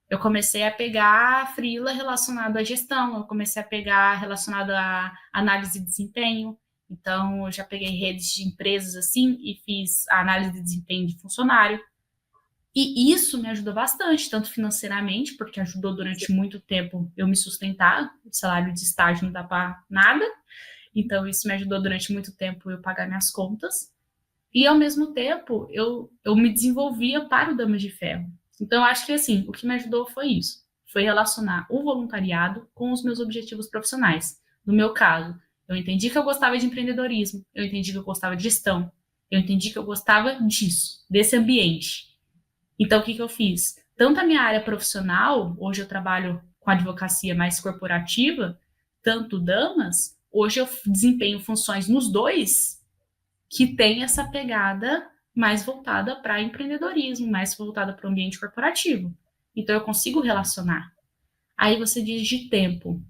[SPEAKER 3] Eu comecei a pegar freela relacionado à gestão, eu comecei a pegar relacionado à análise de desempenho. Então, eu já peguei redes de empresas assim e fiz a análise de desempenho de funcionário. E isso me ajudou bastante, tanto financeiramente, porque ajudou durante muito tempo eu me sustentar. O salário de estágio não dá para nada. Então, isso me ajudou durante muito tempo eu pagar minhas contas. E, ao mesmo tempo, eu me desenvolvia para o Damas de Ferro. Então, eu acho que, assim, o que me ajudou foi isso. Foi relacionar o voluntariado com os meus objetivos profissionais. No meu caso, eu entendi que eu gostava de empreendedorismo, eu entendi que eu gostava de gestão, eu entendi que eu gostava disso, desse ambiente. Então, o que eu fiz? Tanto a minha área profissional, hoje eu trabalho com advocacia mais corporativa, tanto Damas, hoje eu desempenho funções nos dois que tem essa pegada mais voltada para empreendedorismo, mais voltada para o ambiente corporativo. Então, eu consigo relacionar. Aí você diz de tempo.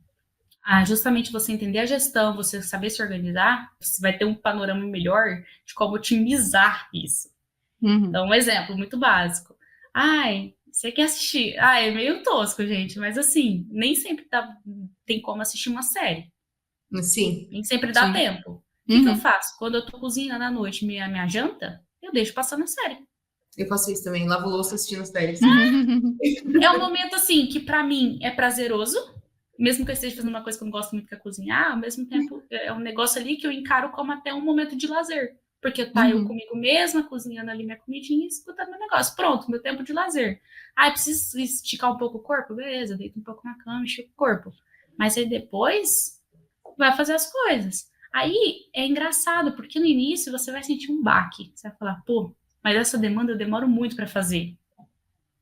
[SPEAKER 3] Justamente você entender a gestão, você saber se organizar, você vai ter um panorama melhor de como otimizar isso. Então, um exemplo muito básico. Você quer assistir? É meio tosco, gente, mas assim, nem sempre tem como assistir uma série.
[SPEAKER 1] Sim.
[SPEAKER 3] Nem sempre dá tempo. O que eu faço? Quando eu tô cozinhando à noite minha janta, eu deixo passando a série.
[SPEAKER 1] Eu faço isso também, lavo louça assistindo séries.
[SPEAKER 3] É um momento, assim, que pra mim é prazeroso, mesmo que eu esteja fazendo uma coisa que eu não gosto muito, que é cozinhar, ao mesmo tempo é um negócio ali que eu encaro como até um momento de lazer. Porque eu comigo mesma, cozinhando ali minha comidinha e escutando meu negócio. Pronto, meu tempo de lazer. Preciso esticar um pouco o corpo? Beleza, deito um pouco na cama, estico o corpo. Mas aí depois vai fazer as coisas. Aí é engraçado, porque no início você vai sentir um baque. Você vai falar, pô, mas essa demanda eu demoro muito para fazer.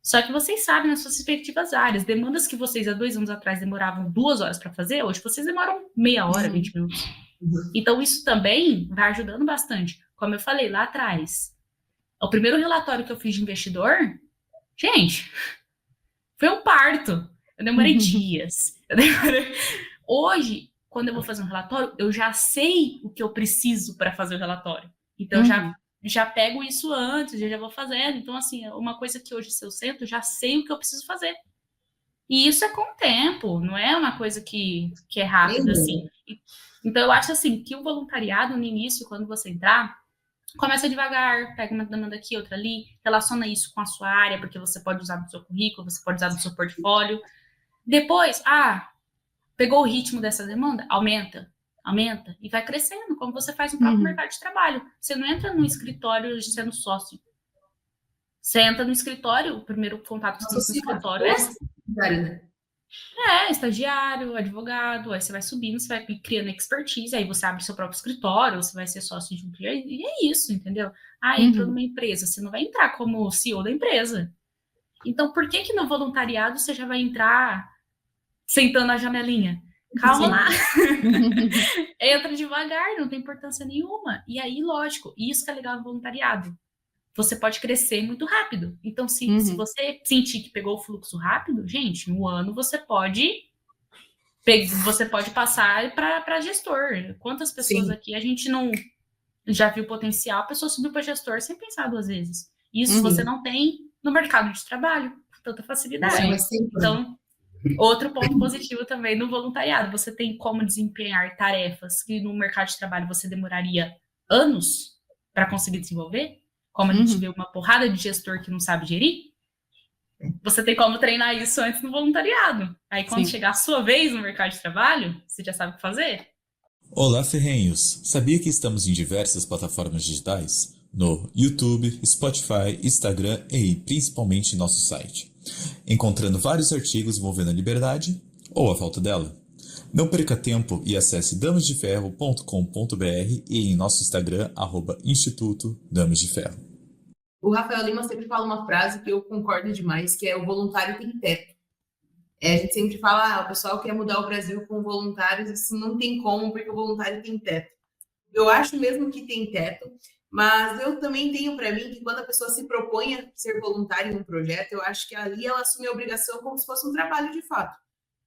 [SPEAKER 3] Só que vocês sabem nas suas respectivas áreas, demandas que vocês há 2 anos atrás demoravam 2 horas para fazer, hoje vocês demoram meia hora, 20 minutos. Então isso também vai ajudando bastante. Como eu falei lá atrás, o primeiro relatório que eu fiz de investidor, gente, foi um parto. Eu demorei dias. Hoje, quando eu vou fazer um relatório, eu já sei o que eu preciso para fazer o relatório. Então, já pego isso antes, já vou fazendo. Então, assim, uma coisa que hoje, se eu sento, já sei o que eu preciso fazer. E isso é com o tempo, não é uma coisa que é rápida, assim. Então, eu acho, assim, que o voluntariado, no início, quando você entrar, começa devagar, pega uma demanda aqui, outra ali, relaciona isso com a sua área, porque você pode usar no seu currículo, você pode usar no seu portfólio. Depois, pegou o ritmo dessa demanda? Aumenta e vai crescendo, como você faz no próprio mercado de trabalho. Você não entra no escritório sendo sócio. Você entra no escritório, o primeiro contato que você tem com o escritório é estagiário, advogado, aí você vai subindo, você vai criando expertise, aí você abre seu próprio escritório, você vai ser sócio de um cliente, e é isso, entendeu? Entrou numa empresa, você não vai entrar como CEO da empresa. Então, por que no voluntariado você já vai entrar sentando na janelinha? Calma lá. Entra devagar, não tem importância nenhuma. E aí, lógico, isso que é legal no voluntariado. Você pode crescer muito rápido. Então, se você sentir que pegou o fluxo rápido, gente, no ano você pode passar para gestor. Quantas pessoas aqui a gente não já viu potencial, a pessoa subiu para gestor sem pensar 2 vezes. Isso você não tem no mercado de trabalho com tanta facilidade. Então, outro ponto positivo também no voluntariado, você tem como desempenhar tarefas que no mercado de trabalho você demoraria anos para conseguir desenvolver, como a gente vê uma porrada de gestor que não sabe gerir, você tem como treinar isso antes no voluntariado. Aí quando chegar a sua vez no mercado de trabalho, você já sabe o que fazer.
[SPEAKER 4] Olá, ferrenhos! Sabia que estamos em diversas plataformas digitais? No YouTube, Spotify, Instagram e principalmente nosso site, encontrando vários artigos envolvendo a liberdade ou a falta dela. Não perca tempo e acesse damasdeferro.com.br e em nosso Instagram, @Instituto Damas de Ferro.
[SPEAKER 1] O Rafael Lima sempre fala uma frase que eu concordo demais, que é o voluntário tem teto. A gente sempre fala, o pessoal quer mudar o Brasil com voluntários, isso não tem como, porque o voluntário tem teto. Eu acho mesmo que tem teto, mas eu também tenho para mim que quando a pessoa se propõe a ser voluntária em um projeto, eu acho que ali ela assume a obrigação como se fosse um trabalho de fato.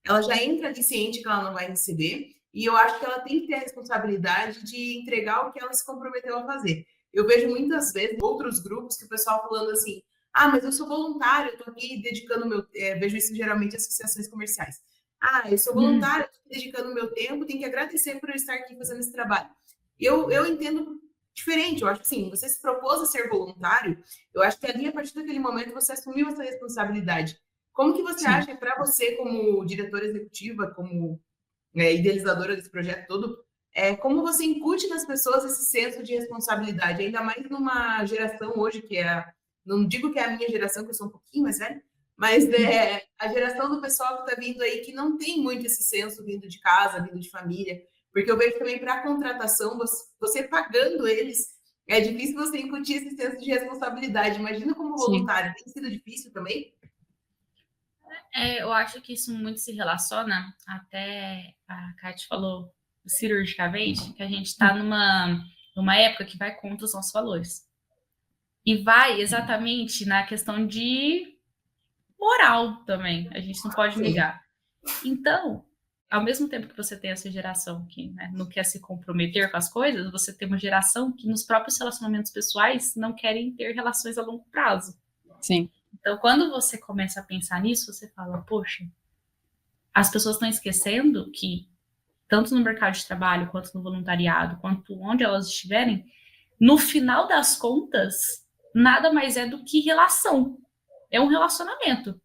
[SPEAKER 1] Ela já entra ali ciente que ela não vai receber, e eu acho que ela tem que ter a responsabilidade de entregar o que ela se comprometeu a fazer. Eu vejo muitas vezes outros grupos que o pessoal falando assim, mas eu sou voluntário, eu estou aqui dedicando meu... vejo isso geralmente em associações comerciais. Eu sou voluntário, estou dedicando meu tempo, tenho que agradecer por eu estar aqui fazendo esse trabalho. Eu entendo diferente, eu acho que sim, você se propôs a ser voluntário, eu acho que ali, a partir daquele momento, você assumiu essa responsabilidade. Como que você acha, para você, como diretora executiva, como idealizadora desse projeto todo, como você incute nas pessoas esse senso de responsabilidade, ainda mais numa geração hoje que não digo que é a minha geração, que eu sou um pouquinho mais velha, mas a geração do pessoal que está vindo aí, que não tem muito esse senso vindo de casa, vindo de família, porque eu vejo também para a contratação, você pagando eles, é difícil você incutir esse senso de responsabilidade. Imagina como voluntário, tem sido difícil também?
[SPEAKER 3] Eu acho que isso muito se relaciona, até a Kate falou cirurgicamente, que a gente está numa época que vai contra os nossos valores. E vai exatamente na questão de moral também, a gente não pode negar. Então, ao mesmo tempo que você tem essa geração que, né, não quer se comprometer com as coisas, você tem uma geração que nos próprios relacionamentos pessoais não querem ter relações a longo prazo.
[SPEAKER 2] Sim.
[SPEAKER 3] Então, quando você começa a pensar nisso, você fala, poxa, as pessoas estão esquecendo que, tanto no mercado de trabalho, quanto no voluntariado, quanto onde elas estiverem, no final das contas, nada mais é do que relação. É um relacionamento.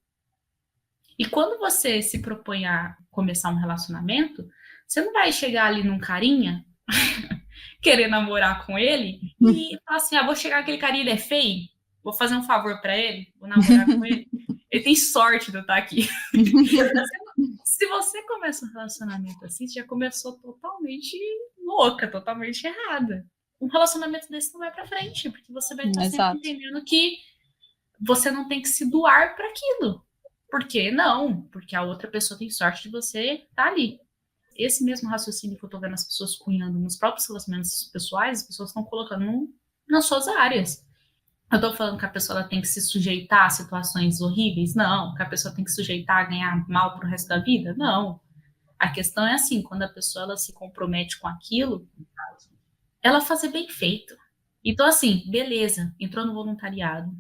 [SPEAKER 3] E quando você se propõe a começar um relacionamento, você não vai chegar ali num carinha, querer namorar com ele, e falar assim, vou chegar aquele carinha, ele é feio, vou fazer um favor para ele, vou namorar com ele. Ele tem sorte de eu estar aqui. Se você começa um relacionamento assim, você já começou totalmente louca, totalmente errada. Um relacionamento desse não vai para frente, porque você vai estar sempre entendendo que você não tem que se doar para aquilo. Por quê? Não, porque a outra pessoa tem sorte de você estar ali. Esse mesmo raciocínio que eu tô vendo as pessoas cunhando nos próprios relacionamentos pessoais, as pessoas estão colocando nas suas áreas. Eu tô falando que a pessoa ela tem que se sujeitar a situações horríveis? Não. Que a pessoa tem que se sujeitar a ganhar mal pro resto da vida? Não. A questão é assim, quando a pessoa ela se compromete com aquilo, ela fazer bem feito. Então, assim, beleza, entrou no voluntariado.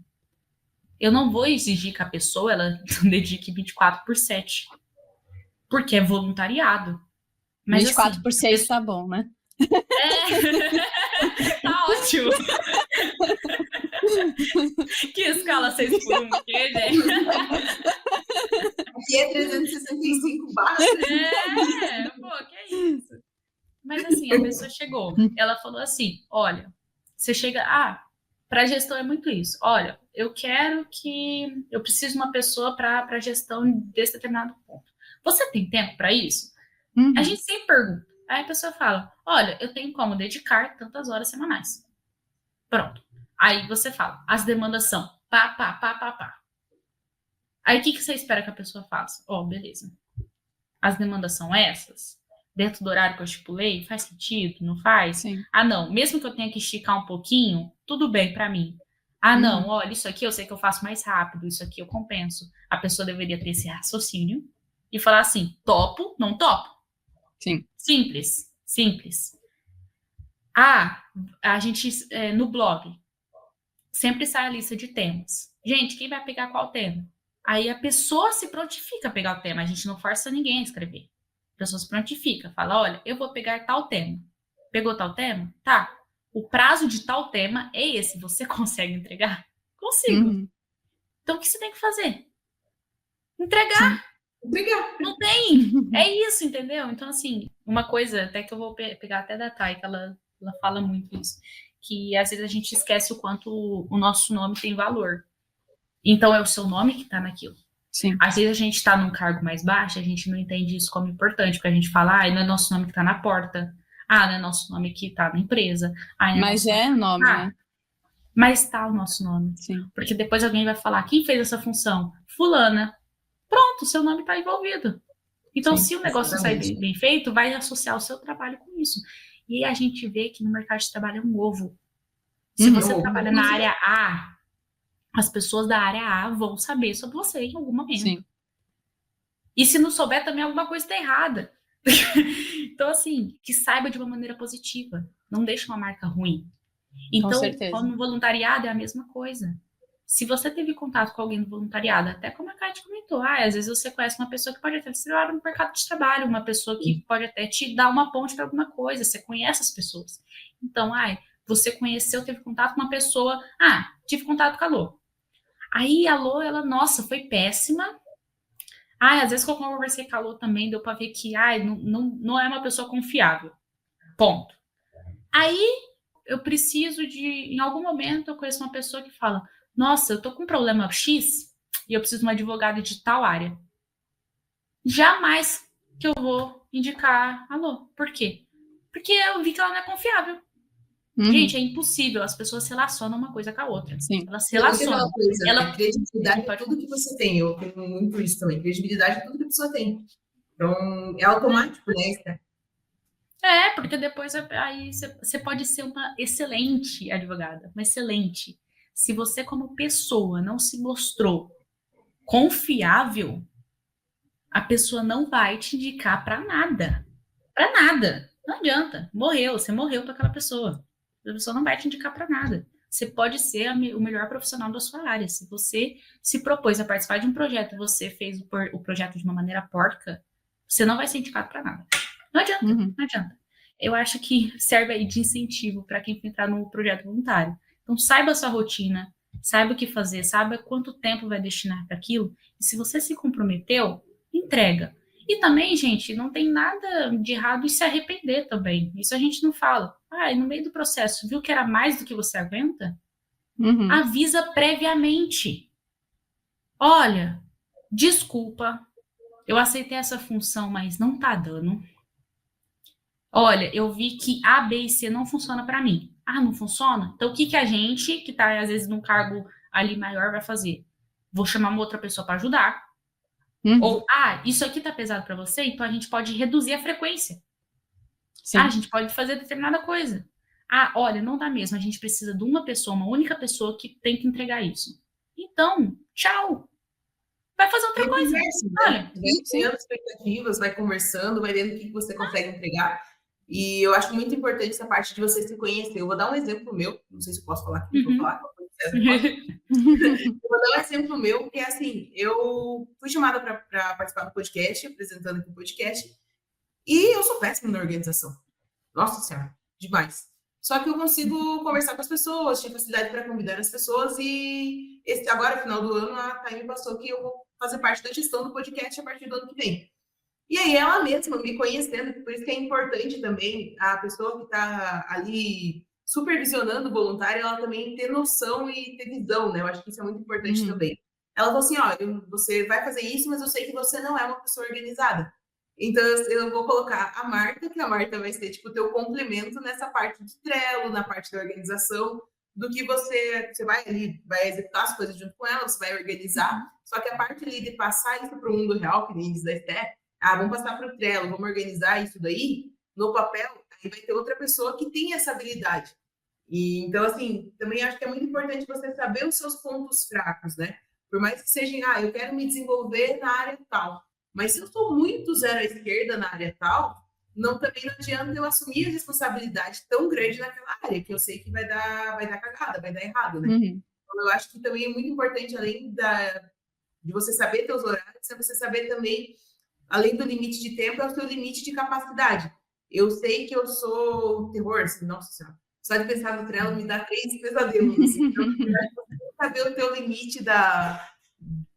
[SPEAKER 3] Eu não vou exigir que a pessoa ela dedique 24/7, porque é voluntariado. Mas
[SPEAKER 2] 24/6 assim, tá bom, né?
[SPEAKER 3] Tá ótimo. Que escala 6x1, gente?
[SPEAKER 1] Aqui é 365 barras.
[SPEAKER 3] Pô, que é isso? Mas assim, a pessoa chegou, ela falou assim, olha, você chega, para gestão é muito isso. Olha, eu preciso de uma pessoa para gestão desse determinado ponto. Você tem tempo para isso? A gente sempre pergunta. Aí a pessoa fala, olha, eu tenho como dedicar tantas horas semanais. Pronto. Aí você fala, as demandas são pá. Aí o que você espera que a pessoa faça? Beleza. As demandas são essas? Dentro do horário que eu estipulei? Faz sentido? Não faz?
[SPEAKER 2] Sim.
[SPEAKER 3] Não. Mesmo que eu tenha que esticar um pouquinho, tudo bem pra mim. Não. Olha, isso aqui eu sei que eu faço mais rápido. Isso aqui eu compenso. A pessoa deveria ter esse raciocínio e falar assim, topo, não topo.
[SPEAKER 2] Sim.
[SPEAKER 3] Simples. A gente, no blog, sempre sai a lista de temas. Gente, quem vai pegar qual tema? Aí a pessoa se prontifica a pegar o tema. A gente não força ninguém a escrever. A pessoa se prontifica, fala, olha, eu vou pegar tal tema. Pegou tal tema? Tá. O prazo de tal tema é esse. Você consegue entregar? Consigo. Então, o que você tem que fazer? Entregar. Não tem. É isso, entendeu? Então, assim, uma coisa, até que eu vou pegar até da Thay, que ela fala muito isso, que às vezes a gente esquece o quanto o nosso nome tem valor. Então, é o seu nome que tá naquilo.
[SPEAKER 2] Sim.
[SPEAKER 3] Às vezes a gente tá num cargo mais baixo, a gente não entende isso como importante, porque a gente fala, não é nosso nome que tá na porta, não é nosso nome que tá na empresa.
[SPEAKER 2] Mas é o nome, né?
[SPEAKER 3] Mas tá o nosso nome.
[SPEAKER 2] Sim.
[SPEAKER 3] Porque depois alguém vai falar, quem fez essa função? Fulana. Pronto, seu nome tá envolvido. Então, se o negócio sair bem feito, vai associar o seu trabalho com isso. E a gente vê que no mercado de trabalho é um ovo. Se você trabalha na área A, as pessoas da área A vão saber sobre você em algum momento.
[SPEAKER 2] Sim.
[SPEAKER 3] E se não souber, também alguma coisa está errada. Então, assim, que saiba de uma maneira positiva. Não deixe uma marca ruim. Então, no voluntariado é a mesma coisa. Se você teve contato com alguém no voluntariado, até como a Kátia comentou, às vezes você conhece uma pessoa que pode até te levar no mercado de trabalho, uma pessoa que pode até te dar uma ponte para alguma coisa, você conhece as pessoas. Então, você conheceu, teve contato com uma pessoa, tive contato com a Lô. Aí a Lô, ela, nossa, foi péssima. Às vezes quando eu conversei com a Lô também, deu para ver que, não é uma pessoa confiável. Ponto. Aí, eu preciso em algum momento, eu conheço uma pessoa que fala, nossa, eu tô com um problema X e eu preciso de um advogado de tal área. Jamais que eu vou indicar a Lô. Por quê? Porque eu vi que ela não é confiável. Gente, é impossível. As pessoas se relacionam uma coisa com a outra.
[SPEAKER 2] Sim.
[SPEAKER 3] Elas se relacionam.
[SPEAKER 1] Credibilidade é tudo que você tem. Eu tenho muito isso também. Credibilidade é tudo que a pessoa tem. Então, é automático, né?
[SPEAKER 3] Porque depois aí você pode ser uma excelente advogada. Uma excelente. Se você, como pessoa, não se mostrou confiável, a pessoa não vai te indicar para nada. Para nada. Não adianta. Você morreu para aquela pessoa. A pessoa não vai te indicar para nada. Você pode ser o melhor profissional da sua área. Se você se propôs a participar de um projeto e você fez o projeto de uma maneira porca, você não vai ser indicado para nada. Não adianta, não adianta. Eu acho que serve aí de incentivo para quem for entrar no projeto voluntário. Então, saiba a sua rotina, saiba o que fazer, saiba quanto tempo vai destinar para aquilo. E se você se comprometeu, entrega. E também, gente, não tem nada de errado em se arrepender também. Isso a gente não fala. No meio do processo, viu que era mais do que você aguenta? Avisa previamente. Olha, desculpa, eu aceitei essa função, mas não tá dando. Olha, eu vi que A, B e C não funciona para mim. Não funciona? Então, o que a gente, que tá, às vezes, num cargo ali maior, vai fazer? Vou chamar uma outra pessoa para ajudar. Ou, isso aqui tá pesado para você, então a gente pode reduzir a frequência.
[SPEAKER 2] Sim.
[SPEAKER 3] A gente pode fazer determinada coisa. Olha, não dá mesmo, a gente precisa de uma pessoa, uma única pessoa que tem que entregar isso. Então, tchau. Vai fazer outra coisa.
[SPEAKER 1] Vai criando expectativas, vai conversando, vai vendo o que você consegue entregar. E eu acho muito importante essa parte de você se conhecer. Eu vou dar um exemplo meu, não sei se eu posso falar aqui, vou falar. Eu vou dar um exemplo meu, que é assim, eu fui chamada para participar do podcast, apresentando aqui o podcast, e eu sou péssima na organização. Nossa Senhora, demais. Só que eu consigo conversar com as pessoas, tenho facilidade para convidar as pessoas, e agora, no final do ano, a Thay me passou que eu vou fazer parte da gestão do podcast a partir do ano que vem. E aí ela mesma me conhecendo, por isso que é importante também a pessoa que está ali supervisionando o voluntário, ela também ter noção e ter visão, né? Eu acho que isso é muito importante também. Ela falou assim, você vai fazer isso, mas eu sei que você não é uma pessoa organizada. Então, eu vou colocar a Marta, que a Marta vai ser, tipo, o teu complemento nessa parte de Trello, na parte da organização, do que você vai ali, vai executar as coisas junto com ela, você vai organizar, só que a parte ali de passar isso para o mundo real, que nem diz da Esté, vamos passar para o Trello, vamos organizar isso daí no papel, aí vai ter outra pessoa que tem essa habilidade. E, então, assim, também acho que é muito importante você saber os seus pontos fracos, né? Por mais que seja, eu quero me desenvolver na área tal, mas se eu sou muito zero à esquerda na área tal, também não adianta eu assumir a responsabilidade tão grande naquela área, que eu sei que vai dar cagada, vai dar errado, né? Então, eu acho que também é muito importante, além de você saber teus horários, é você saber também, além do limite de tempo, é o seu limite de capacidade. Eu sei que eu sou terror, assim, nossa senhora. Só de pensar no Trello me dá 3 pesadelos. Assim. Então, você tem que saber o teu limite da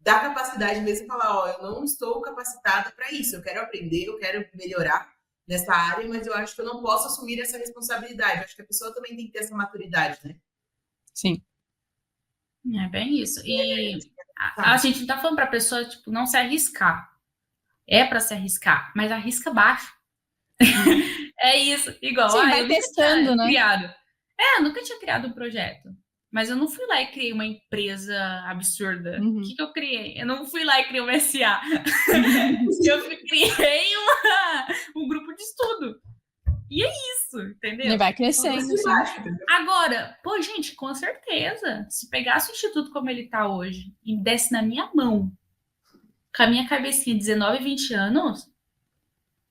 [SPEAKER 1] capacidade mesmo e falar, eu não estou capacitada para isso, eu quero aprender, eu quero melhorar nessa área, mas eu acho que eu não posso assumir essa responsabilidade. Eu acho que a pessoa também tem que ter essa maturidade, né?
[SPEAKER 2] Sim.
[SPEAKER 3] É bem isso. E a gente não tá falando para a pessoa, tipo, não se arriscar. É para se arriscar, mas arrisca baixo. É isso, igual.
[SPEAKER 2] Sim, vai testando, né?
[SPEAKER 3] Nunca tinha criado um projeto. Mas eu não fui lá e criei uma empresa absurda. O que eu criei? Eu não fui lá e criei uma SA. Eu criei um grupo de estudo. E é isso, entendeu?
[SPEAKER 2] Ele vai crescendo, sim.
[SPEAKER 3] Agora, gente, com certeza, se pegasse o instituto como ele tá hoje e desse na minha mão, com a minha cabecinha de 19, 20 anos,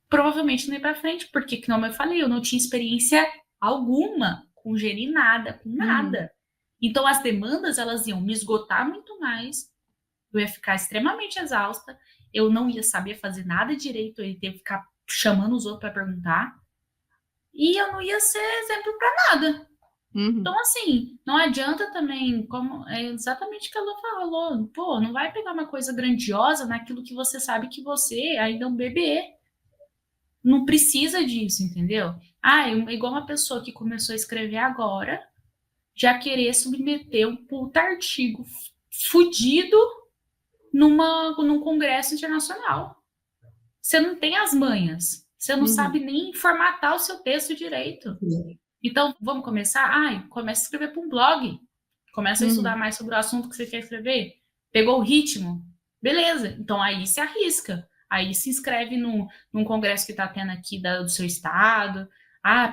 [SPEAKER 3] provavelmente não ia pra frente, porque, como eu falei, eu não tinha experiência alguma com gerir nada, com nada. Então, as demandas, elas iam me esgotar muito mais, eu ia ficar extremamente exausta, eu não ia saber fazer nada direito, eu ia ter que ficar chamando os outros para perguntar, e eu não ia ser exemplo para nada. Então, assim, não adianta também, como é exatamente o que ela falou, não vai pegar uma coisa grandiosa naquilo que você sabe que você ainda é um bebê. Não precisa disso, entendeu? Igual uma pessoa que começou a escrever agora, já querer submeter um puta artigo fudido num congresso internacional. Você não tem as manhas. Você não sabe nem formatar o seu texto direito. Então, vamos começar? Começa a escrever para um blog. Começa a estudar mais sobre o assunto que você quer escrever. Pegou o ritmo? Beleza. Então, aí se arrisca. Aí se inscreve num congresso que está tendo aqui do seu estado.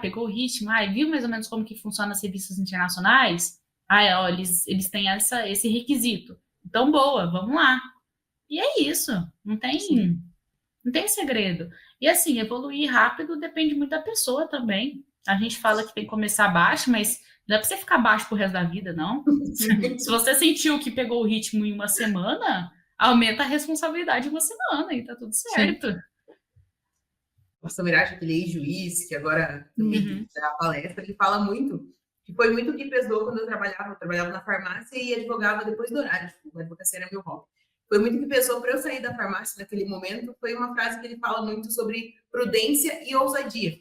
[SPEAKER 3] Pegou o ritmo, viu mais ou menos como que funciona as revistas internacionais? Ó, eles têm esse requisito. Então, boa, vamos lá. E é isso. Não tem segredo. E assim, evoluir rápido depende muito da pessoa também. A gente fala que tem que começar baixo, mas não é pra você ficar baixo pro resto da vida, não. Se você sentiu que pegou o ritmo em uma semana, aumenta a responsabilidade em uma semana e tá tudo certo.
[SPEAKER 1] Nossa, Mirage, aquele ex-juiz, que agora também dá palestra, ele fala muito, que foi muito o que pesou quando eu trabalhava na farmácia e advogava depois do horário, tipo, a advocacia era meu hobby. Foi muito o que pesou para eu sair da farmácia naquele momento, foi uma frase que ele fala muito sobre prudência e ousadia.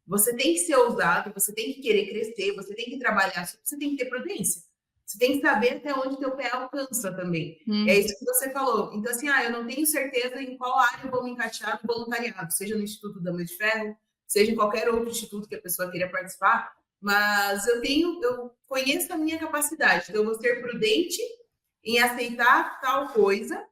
[SPEAKER 1] Você tem que ser ousado, você tem que querer crescer, você tem que trabalhar, você tem que ter prudência. Você tem que saber até onde teu pé alcança também. É isso que você falou. Então, assim, eu não tenho certeza em qual área eu vou me encaixar no voluntariado, seja no Instituto Dama de Ferro, seja em qualquer outro instituto que a pessoa queira participar, mas eu conheço a minha capacidade, então eu vou ser prudente em aceitar tal coisa,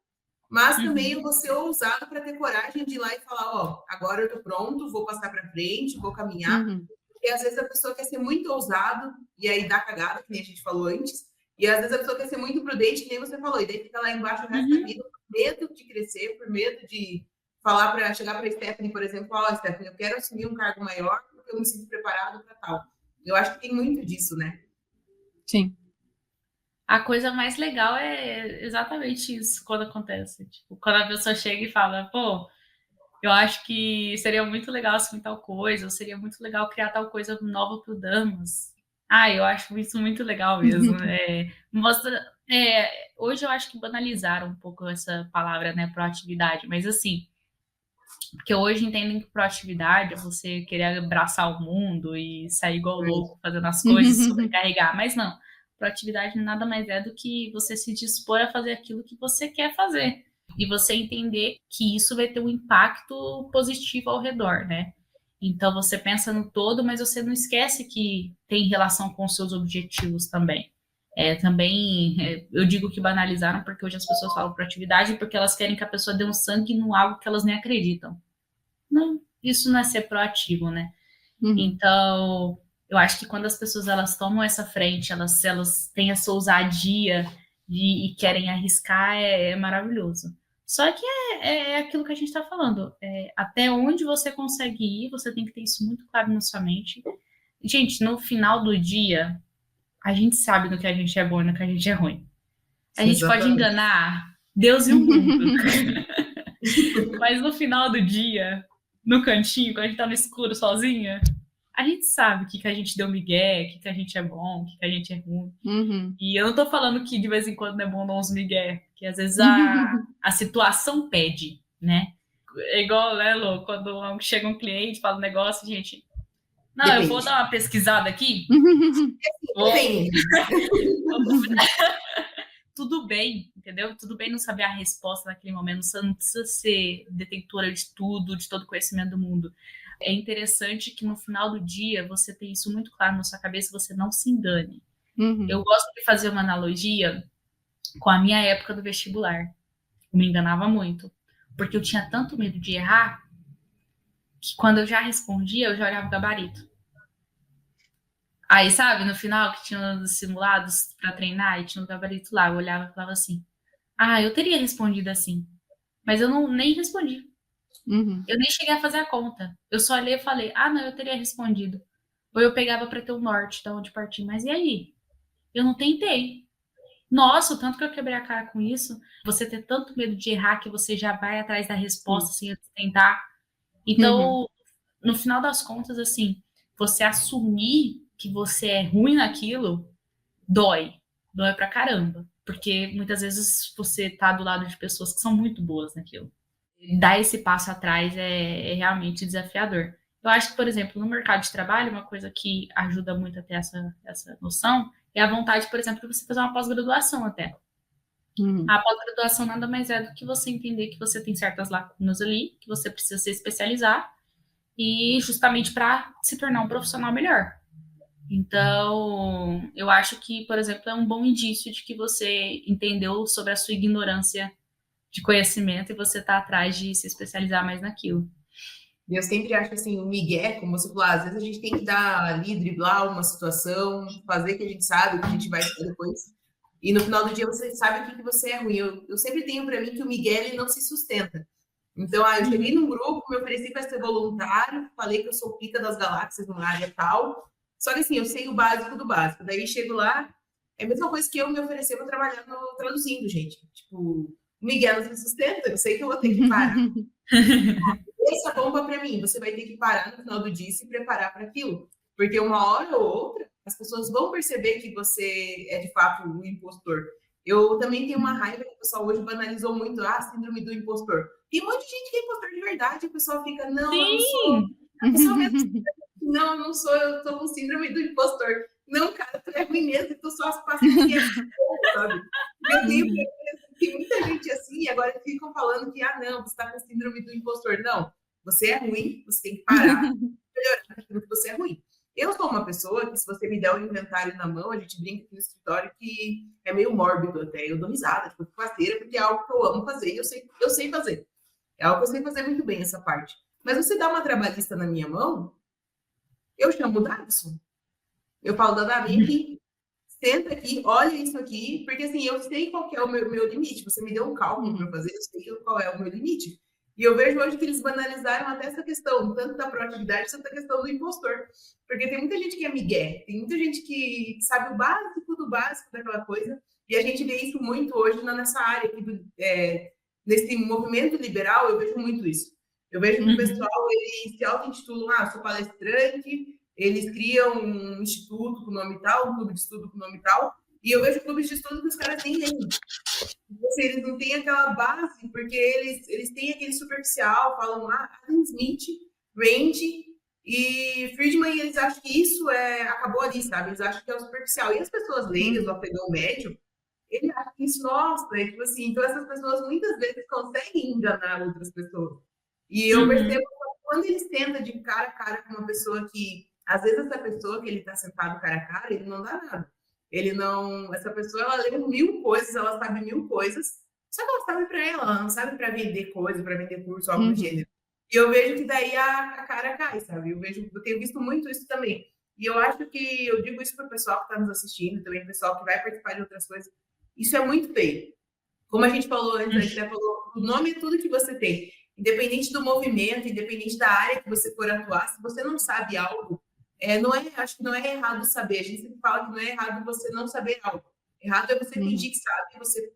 [SPEAKER 1] mas também eu vou ser ousado para ter coragem de ir lá e falar, agora eu tô pronto, vou passar para frente, vou caminhar. Porque às vezes a pessoa quer ser muito ousado e aí dá cagada, que nem a gente falou antes. E às vezes a pessoa quer ser muito prudente, que nem você falou, e daí fica lá embaixo o resto da vida, por medo de crescer, por medo de chegar para a Stephanie, por exemplo, Stephanie, eu quero assumir um cargo maior porque eu me sinto preparado para tal. Eu acho que tem muito disso, né?
[SPEAKER 2] Sim.
[SPEAKER 3] A coisa mais legal é exatamente isso quando acontece. Tipo, quando a pessoa chega e fala, pô, eu acho que seria muito legal assumir tal coisa, ou seria muito legal criar tal coisa nova pro Damas. Eu acho isso muito legal mesmo. Hoje eu acho que banalizaram um pouco essa palavra, né, proatividade, mas assim, porque hoje entendem que proatividade é você querer abraçar o mundo e sair igual louco fazendo as coisas e sobrecarregar, mas não. Proatividade nada mais é do que você se dispor a fazer aquilo que você quer fazer. E você entender que isso vai ter um impacto positivo ao redor, né? Então você pensa no todo, mas você não esquece que tem relação com os seus objetivos também. Eu digo que banalizaram porque hoje as pessoas falam proatividade porque elas querem que a pessoa dê um sangue no algo que elas nem acreditam. Não, isso não é ser proativo, né? Então, eu acho que quando as pessoas elas tomam essa frente, elas têm essa ousadia e querem arriscar, é maravilhoso. Só que é aquilo que a gente está falando. Até onde você consegue ir, você tem que ter isso muito claro na sua mente. Gente, no final do dia, a gente sabe no que a gente é bom e no que a gente é ruim. A gente pode enganar Deus e o mundo. Mas no final do dia, no cantinho, quando a gente tá no escuro sozinha, a gente sabe o que a gente deu migué, o que a gente é bom, o que a gente é ruim. E eu não tô falando que de vez em quando não é bom dar uns migué, que às vezes a situação pede, né? É igual, né, Lô, quando chega um cliente, fala um negócio, gente... Não, depende. Eu vou dar uma pesquisada aqui. Tudo bem, entendeu? Tudo bem não saber a resposta naquele momento, você não precisa ser detentora de tudo, de todo o conhecimento do mundo. É interessante que no final do dia você tenha isso muito claro na sua cabeça, você não se engane. Eu gosto de fazer uma analogia com a minha época do vestibular. Eu me enganava muito, porque eu tinha tanto medo de errar que quando eu já respondia, eu já olhava o gabarito. Aí, sabe, no final que tinha os simulados para treinar e tinha um gabarito lá, eu olhava e falava assim, eu teria respondido assim, mas eu nem respondi. Eu nem cheguei a fazer a conta. Eu só olhei e falei, não, eu teria respondido. Ou eu pegava para ter o norte de onde partir. Mas e aí? Eu não tentei. Nossa, o tanto que eu quebrei a cara com isso. Você ter tanto medo de errar que você já vai atrás da resposta sem tentar. Então, no final das contas, assim, você assumir que você é ruim naquilo, dói pra caramba, porque muitas vezes você tá do lado de pessoas que são muito boas naquilo. Dar esse passo atrás é realmente desafiador. Eu acho que, por exemplo, no mercado de trabalho, uma coisa que ajuda muito a ter essa noção é a vontade, por exemplo, de você fazer uma pós-graduação até. A pós-graduação nada mais é do que você entender que você tem certas lacunas ali, que você precisa se especializar, e justamente para se tornar um profissional melhor. Então, eu acho que, por exemplo, é um bom indício de que você entendeu sobre a sua ignorância de conhecimento e você está atrás de se especializar mais naquilo.
[SPEAKER 1] E eu sempre acho assim, o migué, como você falou, às vezes a gente tem que dar ali, driblar uma situação, fazer que a gente sabe, que a gente vai fazer depois. E no final do dia você sabe o que você é ruim. Eu sempre tenho para mim que o migué ele não se sustenta. Então, eu cheguei num grupo, me ofereci para ser voluntário, falei que eu sou pica das galáxias numa área tal. Só que assim, eu sei o básico do básico. Daí chego lá, é a mesma coisa que eu me oferecer para trabalhar no traduzindo, gente. Tipo, o Miguel não se sustenta, eu sei que eu vou ter que parar. Essa bomba para mim, você vai ter que parar no final do dia e se preparar para aquilo. Porque uma hora ou outra, as pessoas vão perceber que você é de fato um impostor. Eu também tenho uma raiva que o pessoal hoje banalizou muito a síndrome do impostor. Tem um monte de gente que é impostor de verdade, e o pessoal fica, não, eu não sou. A pessoa mesmo, não, eu não sou, eu tô com síndrome do impostor. Não, cara, tu é ruim mesmo, tu só passa que é bom, sabe? Eu tenho tem muita gente assim, e agora ficam falando que, não, você está com síndrome do impostor. Não, você é ruim, você tem que parar, melhorar aquilo que você é ruim. Eu sou uma pessoa que, se você me der o inventário na mão, a gente brinca aqui no escritório que é meio mórbido até. Eu dou risada, tipo, faceira, porque é algo que eu amo fazer e eu sei fazer. É algo que eu sei fazer muito bem, essa parte. Mas você dá uma trabalhista na minha mão, eu chamo o Davison. Eu falo, Dada, vem aqui, senta aqui, olha isso aqui, porque assim, eu sei qual que é o meu limite. Você me deu um cálculo para fazer, eu sei qual é o meu limite. E eu vejo hoje que eles banalizaram até essa questão, tanto da proatividade quanto da questão do impostor. Porque tem muita gente que é migué, tem muita gente que sabe o básico do básico daquela coisa, e a gente vê isso muito hoje nessa área aqui, nesse movimento liberal, eu vejo muito isso. Eu vejo que o pessoal, ele se auto-intitula, sou palestrante, eles criam um instituto com o nome tal, um clube de estudo com o nome tal, e eu vejo clubes de estudo que os caras nem leem. Eles não têm aquela base, porque eles têm aquele superficial, falam Adam Smith, Rand e Friedman, e eles acham que isso acabou ali, sabe? Eles acham que é o superficial. E as pessoas leigas, o afegão médio, ele acha que isso, nossa, tipo assim, então essas pessoas muitas vezes conseguem enganar outras pessoas. E eu percebo que quando eles tentam de cara a cara com uma pessoa que, às vezes essa pessoa que ele está sentado cara a cara, ele não dá nada. Ele não, essa pessoa, ela leu 1000 coisas, ela sabe 1000 coisas, só que ela sabe para ela não sabe para vender coisa, para vender curso, algo do gênero. E eu vejo que daí a cara cai, sabe? Eu tenho visto muito isso também. E eu acho que, eu digo isso para o pessoal que está nos assistindo, também o pessoal que vai participar de outras coisas, isso é muito feio. Como a gente falou antes, a gente até falou, o nome é tudo que você tem. Independente do movimento, independente da área que você for atuar, se você não sabe algo, acho que não é errado saber. A gente sempre fala que não é errado você não saber algo. Errado é você fingir que sabe, você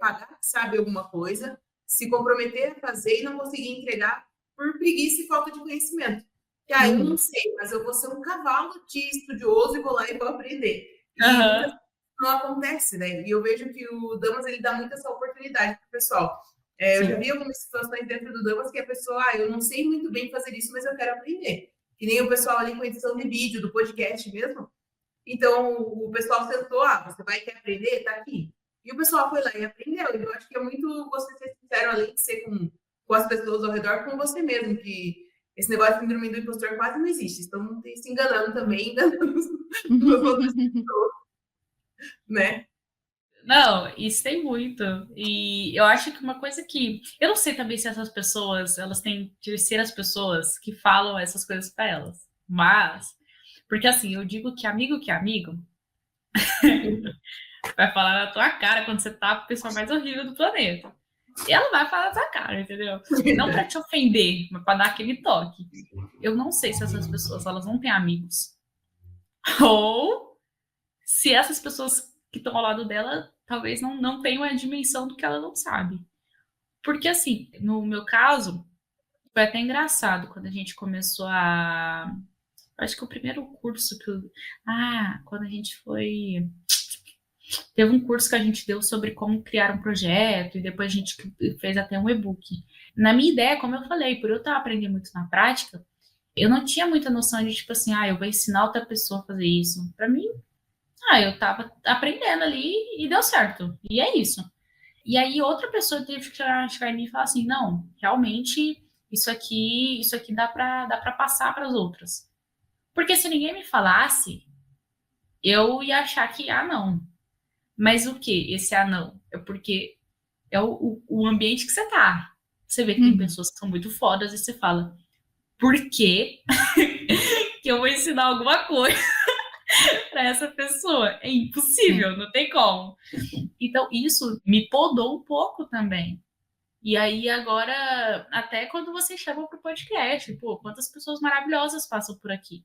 [SPEAKER 1] pagar que sabe alguma coisa, se comprometer a fazer e não conseguir entregar por preguiça e falta de conhecimento. Eu não sei, mas eu vou ser um cavalo de estudioso e vou lá e vou aprender. E não acontece, né? E eu vejo que o Damas, ele dá muito essa oportunidade para o pessoal. Eu já vi algumas situações dentro do Damas que a pessoa, eu não sei muito bem fazer isso, mas eu quero aprender. Que nem o pessoal ali com edição de vídeo, do podcast mesmo. Então, o pessoal sentou, você vai querer aprender? Tá aqui. E o pessoal foi lá e aprendeu. Eu acho que é muito você ser sincero, além de ser com as pessoas ao redor, com você mesmo, que esse negócio de síndrome do impostor quase não existe. Estão se enganando também, enganando as outras pessoas, né?
[SPEAKER 3] Não, isso tem muito. E eu acho que uma coisa que... Eu não sei também se essas pessoas, elas têm terceiras pessoas que falam essas coisas para elas. Mas... Porque assim, eu digo que amigo vai falar na tua cara quando você tá com a pessoa mais horrível do planeta. E ela vai falar na tua cara, entendeu? Não para te ofender, mas para dar aquele toque. Eu não sei se essas pessoas, elas não têm amigos. Ou se essas pessoas que estão ao lado dela talvez não tenham a dimensão do que ela não sabe. Porque, assim, no meu caso, foi até engraçado quando a gente começou a... Acho que o primeiro curso que eu... quando a gente foi... Teve um curso que a gente deu sobre como criar um projeto e depois a gente fez até um e-book. Na minha ideia, como eu falei, por eu estar aprendendo muito na prática, eu não tinha muita noção de, tipo assim, eu vou ensinar outra pessoa a fazer isso. Para mim, eu tava aprendendo ali e deu certo. E é isso. E aí outra pessoa teve que chegar em mim e falar assim, não, realmente isso aqui dá para passar para as outras. Porque se ninguém me falasse, eu ia achar que não. Mas o que esse não? É porque é o ambiente que você tá. Você vê que tem pessoas que são muito fodas e você fala, por que que eu vou ensinar alguma coisa para essa pessoa. É impossível, não tem como. Então, isso me podou um pouco também. E aí, agora, até quando você chama pro podcast, pô, quantas pessoas maravilhosas passam por aqui.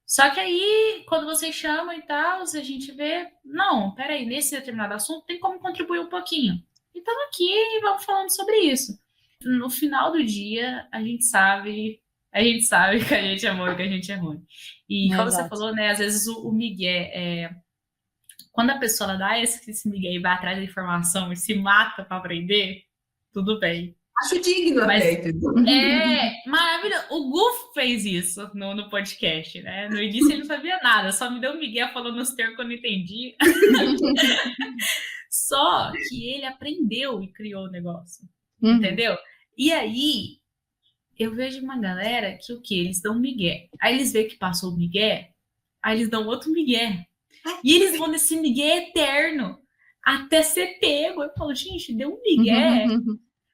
[SPEAKER 3] Só que aí, quando você chama e tal, a gente vê, não, peraí, nesse determinado assunto tem como contribuir um pouquinho. Então, aqui, vamos falando sobre isso. No final do dia, a gente sabe que a gente é bom e que a gente é ruim. E como você falou, né, às vezes o migué, quando a pessoa dá esse migué e vai atrás da informação e se mata para aprender, tudo bem.
[SPEAKER 1] Acho digno até.
[SPEAKER 3] Maravilhoso. O Gufo fez isso no podcast, né? No início ele não sabia nada, só me deu um migué falando os termos que eu não entendi. Só que ele aprendeu e criou o negócio. Entendeu? E aí, eu vejo uma galera que o quê? Eles dão um migué. Aí eles veem que passou o migué, aí eles dão outro migué. E eles vão nesse migué eterno, até ser pego. Eu falo, gente, deu um migué.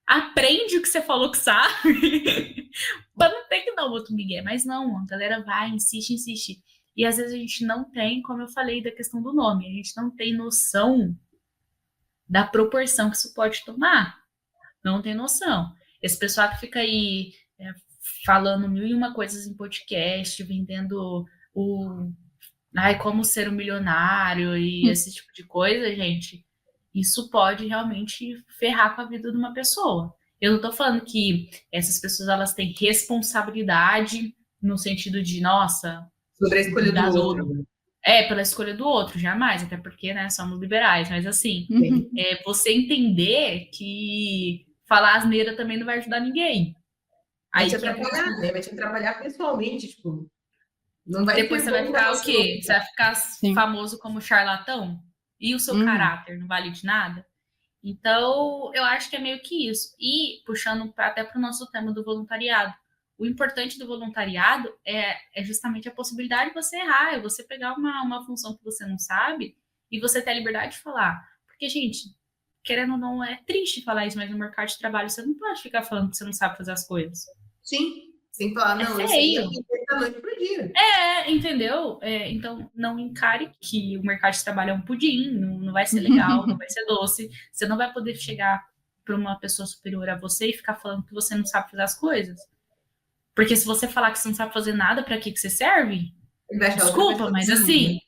[SPEAKER 3] Aprende o que você falou que sabe. Pra não ter que dar outro migué. Mas não, a galera vai, insiste. E às vezes a gente não tem, como eu falei da questão do nome, a gente não tem noção da proporção que isso pode tomar. Não tem noção. Esse pessoal que fica aí falando 1001 coisas em podcast, vendendo como ser um milionário e esse tipo de coisa, gente, isso pode realmente ferrar com a vida de uma pessoa. Eu não tô falando que essas pessoas elas têm responsabilidade no sentido de, nossa,
[SPEAKER 1] sobre a escolha do outro.
[SPEAKER 3] Pela escolha do outro, jamais, até porque, né, somos liberais, mas assim, você entender que falar asneira também não vai ajudar ninguém.
[SPEAKER 1] Vai te atrapalhar, né? Vai te atrapalhar pessoalmente, tipo, não vai.
[SPEAKER 3] Depois você vai ficar o quê? Você vai ficar famoso como charlatão? E o seu caráter não vale de nada? Então, eu acho que é meio que isso. E, puxando até para o nosso tema do voluntariado, o importante do voluntariado é justamente a possibilidade de você errar, é você pegar uma função que você não sabe e você ter a liberdade de falar. Porque, gente, querendo ou não, é triste falar isso, mas no mercado de trabalho você não pode ficar falando que você não sabe fazer as coisas.
[SPEAKER 1] Sim, sem falar, não,
[SPEAKER 3] eu sei
[SPEAKER 1] da noite pro dia.
[SPEAKER 3] Entendeu? Então, não encare que o mercado de trabalho é um pudim, não vai ser legal, não vai ser doce. Você não vai poder chegar para uma pessoa superior a você e ficar falando que você não sabe fazer as coisas. Porque se você falar que você não sabe fazer nada, para que você serve? Desculpa, mas assim,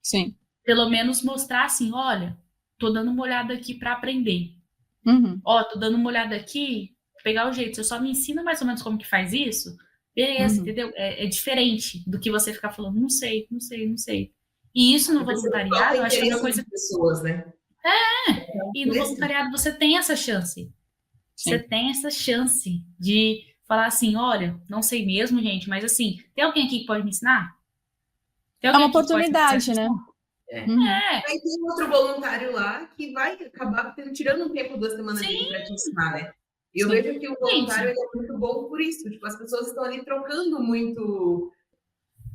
[SPEAKER 2] sim.
[SPEAKER 3] Pelo menos mostrar assim, olha, tô dando uma olhada aqui para aprender. Tô dando uma olhada aqui, pegar o jeito. Você só me ensina mais ou menos como que faz isso? Beleza, entendeu? É diferente do que você ficar falando, não sei. E isso no voluntariado, eu acho que é uma coisa...
[SPEAKER 1] pessoas, né?
[SPEAKER 3] E no voluntariado você tem essa chance. Você tem essa chance de falar assim, olha, não sei mesmo, gente, mas assim, tem alguém aqui que pode me ensinar?
[SPEAKER 2] É uma oportunidade, né?
[SPEAKER 1] Aí tem outro voluntário lá que vai acabar tirando um tempo 2 semanas dele para te ensinar, né? E eu vejo que o voluntário ele é muito bom por isso. Tipo, as pessoas estão ali trocando muito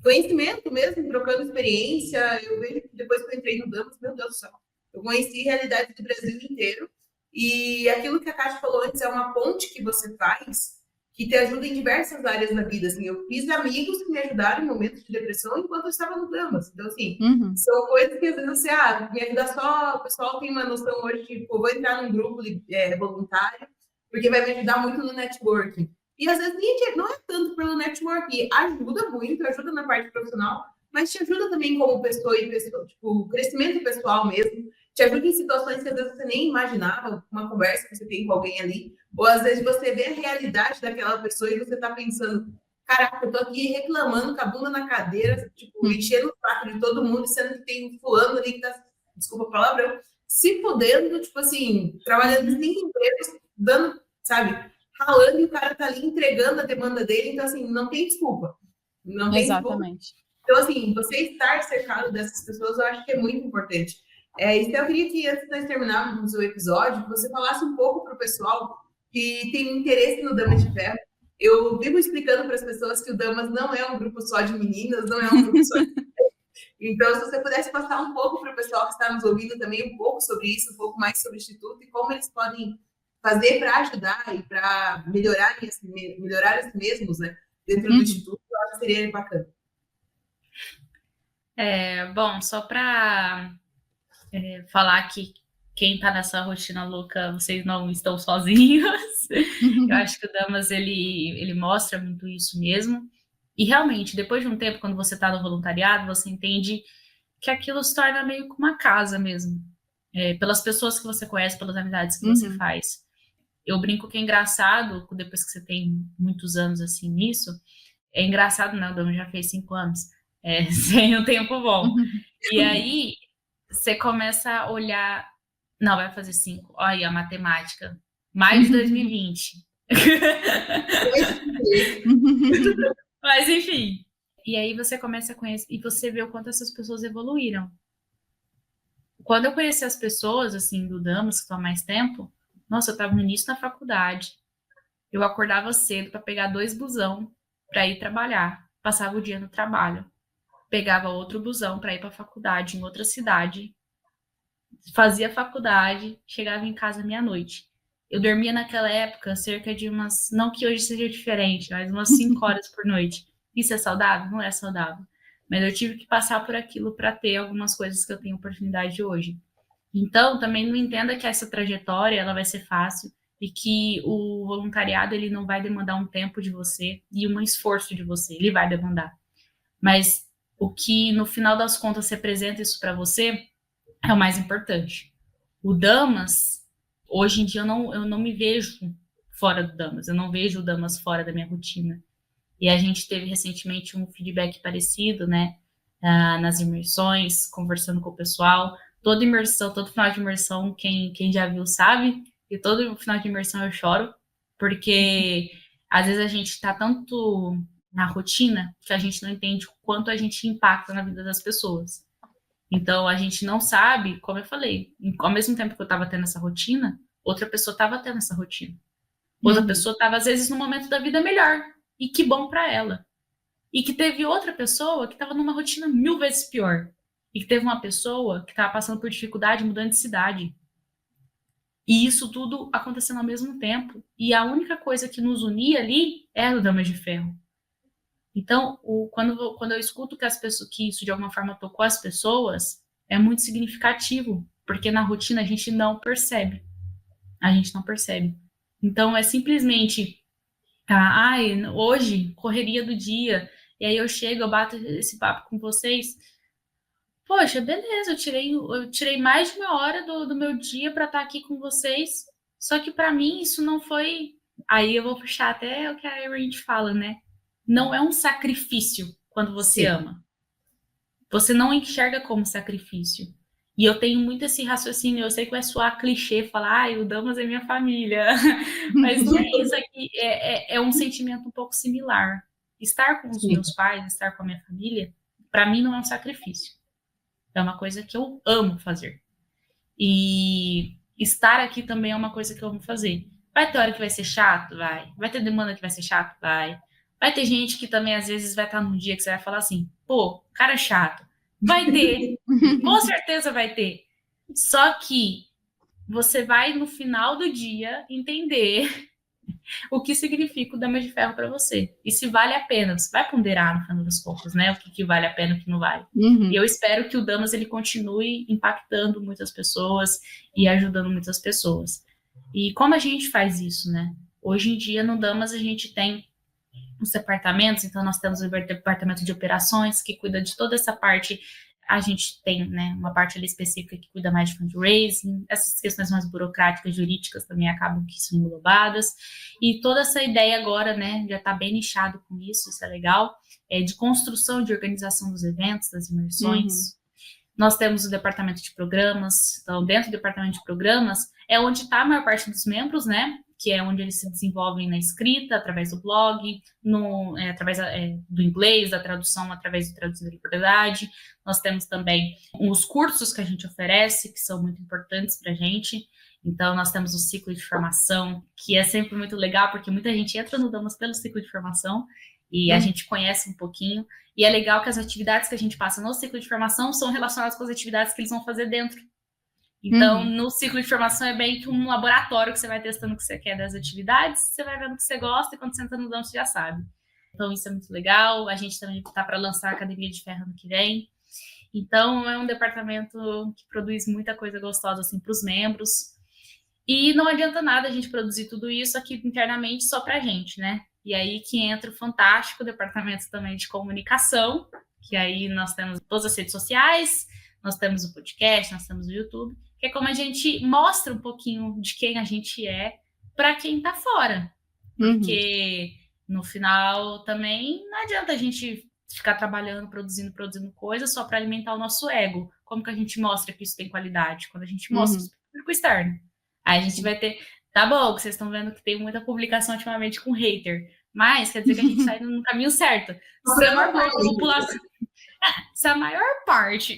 [SPEAKER 1] conhecimento mesmo, trocando experiência. Eu vejo que depois que eu entrei no Damas, meu Deus do céu, eu conheci realidades do Brasil inteiro. E aquilo que a Kátia falou antes é uma ponte que você faz que te ajuda em diversas áreas da vida. Assim, eu fiz amigos que me ajudaram em momentos de depressão enquanto eu estava no Damas. Então, assim, são coisas que às vezes você, me ajuda só... O pessoal tem uma noção hoje de, vou entrar num grupo voluntário, porque vai me ajudar muito no networking. E às vezes não é tanto pelo networking, ajuda muito, ajuda na parte profissional, mas te ajuda também como pessoa e pessoa, tipo, crescimento pessoal mesmo, te ajuda em situações que às vezes você nem imaginava, uma conversa que você tem com alguém ali, ou às vezes você vê a realidade daquela pessoa e você tá pensando, caraca, eu tô aqui reclamando com a bunda na cadeira, tipo, enchendo o saco de todo mundo, sendo que tem um fulano ali que tá, desculpa a palavra, se fudendo, tipo assim, trabalhando em 5 empregos, dando, sabe, ralando e o cara tá ali entregando a demanda dele, então assim, não tem desculpa. Não tem
[SPEAKER 2] Exatamente.
[SPEAKER 1] Desculpa. Então assim, você estar cercado dessas pessoas, eu acho que é muito importante. Então eu queria que, antes de nós terminarmos o episódio, você falasse um pouco para o pessoal que tem interesse no Damas de Ferro. Eu vivo explicando para as pessoas que o Damas não é um grupo só de meninas, não é um grupo só de... Então, se você pudesse passar um pouco para o pessoal que está nos ouvindo também, um pouco sobre isso, um pouco mais sobre o Instituto e como eles podem fazer para ajudar e para melhorar a si mesmos, né? dentro do Instituto, eu acho que seria bacana.
[SPEAKER 3] Bom, só para falar que quem está nessa rotina louca, vocês não estão sozinhos. Eu acho que o Damas, ele mostra muito isso mesmo. E realmente, depois de um tempo, quando você está no voluntariado, você entende que aquilo se torna meio que uma casa mesmo. Pelas pessoas que você conhece, pelas amizades que você faz. Eu brinco que é engraçado, depois que você tem muitos anos assim nisso, é engraçado, né? O Damas já fez 5 anos. Sem um tempo bom. E aí, você começa a olhar... Não, vai fazer 5. Olha aí a matemática. Maio de 2020. Mas, enfim. E aí você começa a conhecer... E você vê o quanto essas pessoas evoluíram. Quando eu conheci as pessoas, assim, do Damas, que estão há mais tempo... Nossa, eu estava no início da faculdade. Eu acordava cedo para pegar 2 busão para ir trabalhar. Passava o dia no trabalho. Pegava outro busão para ir para a faculdade em outra cidade. Fazia faculdade, chegava em casa meia-noite. Eu dormia naquela época cerca de umas... Não que hoje seja diferente, mas umas 5 horas por noite. Isso é saudável? Não é saudável. Mas eu tive que passar por aquilo para ter algumas coisas que eu tenho oportunidade hoje. Então, também não entenda que essa trajetória ela vai ser fácil e que o voluntariado ele não vai demandar um tempo de você e um esforço de você. Ele vai demandar. Mas o que, no final das contas, representa isso para você é o mais importante. O Damas, hoje em dia, eu não me vejo fora do Damas. Eu não vejo o Damas fora da minha rotina. E a gente teve recentemente um feedback parecido, né? Nas imersões, conversando com o pessoal. Toda imersão, todo final de imersão, quem já viu sabe. E todo final de imersão eu choro. Porque, às vezes, a gente está tanto na rotina que a gente não entende o quanto a gente impacta na vida das pessoas. Então, a gente não sabe, como eu falei, ao mesmo tempo que eu estava tendo essa rotina, outra pessoa estava tendo essa rotina. Outra pessoa estava, às vezes, num momento da vida melhor. E que bom para ela. E que teve outra pessoa que estava numa rotina 1000 vezes pior. E que teve uma pessoa que estava passando por dificuldade mudando de cidade. E isso tudo acontecendo ao mesmo tempo. E a única coisa que nos unia ali era o Damas de Ferro. Então, quando eu escuto que isso de alguma forma tocou as pessoas, é muito significativo, porque na rotina a gente não percebe. A gente não percebe. Então, é simplesmente, hoje, correria do dia, e aí eu chego, eu bato esse papo com vocês. Poxa, beleza, eu tirei mais de 1 hora do meu dia para estar aqui com vocês, só que para mim isso não foi... Aí eu vou puxar até o que a Erin fala, né? Não é um sacrifício quando você ama. Você não enxerga como sacrifício. E eu tenho muito esse raciocínio, eu sei que vai soar clichê, falar, o Damas é minha família. Mas não é isso aqui, é um sentimento um pouco similar. Estar com os meus pais, estar com a minha família, para mim não é um sacrifício. É uma coisa que eu amo fazer. E estar aqui também é uma coisa que eu amo fazer. Vai ter hora que vai ser chato? Vai. Vai ter demanda que vai ser chato? Vai. Vai ter gente que também, às vezes, vai estar num dia que você vai falar assim, pô, cara chato. Vai ter. Com certeza vai ter. Só que você vai, no final do dia, entender o que significa o Damas de Ferro para você. E se vale a pena. Você vai ponderar, no final das contas, né? O que vale a pena e o que não vale. E eu espero que o Damas ele continue impactando muitas pessoas e ajudando muitas pessoas. E como a gente faz isso, né? Hoje em dia, no Damas, a gente tem os departamentos, então nós temos o departamento de operações, que cuida de toda essa parte. A gente tem, né, uma parte ali específica que cuida mais de fundraising, essas questões mais burocráticas, jurídicas também acabam que são englobadas, e toda essa ideia agora, né, já está bem nichado com isso é legal, de construção de organização dos eventos, das imersões. Nós temos o departamento de programas, então dentro do departamento de programas é onde está a maior parte dos membros, né, que é onde eles se desenvolvem na escrita, através do blog, através do inglês, da tradução, através do Traduzindo Liberdade. Nós temos também os cursos que a gente oferece, que são muito importantes para a gente. Então, nós temos o ciclo de formação, que é sempre muito legal, porque muita gente entra no Damas pelo ciclo de formação, e a gente conhece um pouquinho. E é legal que as atividades que a gente passa no ciclo de formação são relacionadas com as atividades que eles vão fazer dentro. Então, no ciclo de formação é bem que um laboratório que você vai testando o que você quer das atividades, você vai vendo o que você gosta, e quando você entra no Damas, você já sabe. Então, isso é muito legal. A gente também está para lançar a Academia de Ferro ano que vem. Então, é um departamento que produz muita coisa gostosa assim, para os membros. E não adianta nada a gente produzir tudo isso aqui internamente só para a gente, né? E aí que entra o fantástico departamento também de comunicação, que aí nós temos todas as redes sociais, nós temos o podcast, nós temos o YouTube, que é como a gente mostra um pouquinho de quem a gente é para quem está fora. Porque no final também não adianta a gente ficar trabalhando, produzindo coisas só para alimentar o nosso ego. Como que a gente mostra que isso tem qualidade? Quando a gente mostra isso para o público externo. Aí a gente vai ter... Tá bom, vocês estão vendo que tem muita publicação ultimamente com hater, mas quer dizer que a gente está indo no caminho certo. Se a maior parte da população... se a maior parte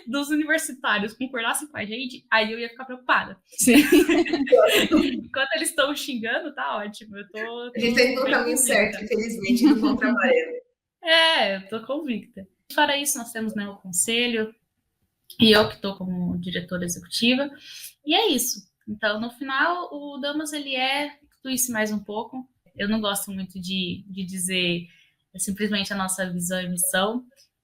[SPEAKER 3] dos universitários concordassem com a gente, aí eu ia ficar preocupada.
[SPEAKER 2] Sim.
[SPEAKER 3] Enquanto eles estão xingando, tá ótimo.
[SPEAKER 1] A gente tá indo no caminho certo, infelizmente, no contra-maré.
[SPEAKER 3] Eu tô convicta. Fora isso, nós temos, né, o conselho, e eu que estou como diretora executiva, e é isso. Então, no final, o Damas, ele é tudo isso mais um pouco. Eu não gosto muito de dizer simplesmente a nossa visão e missão,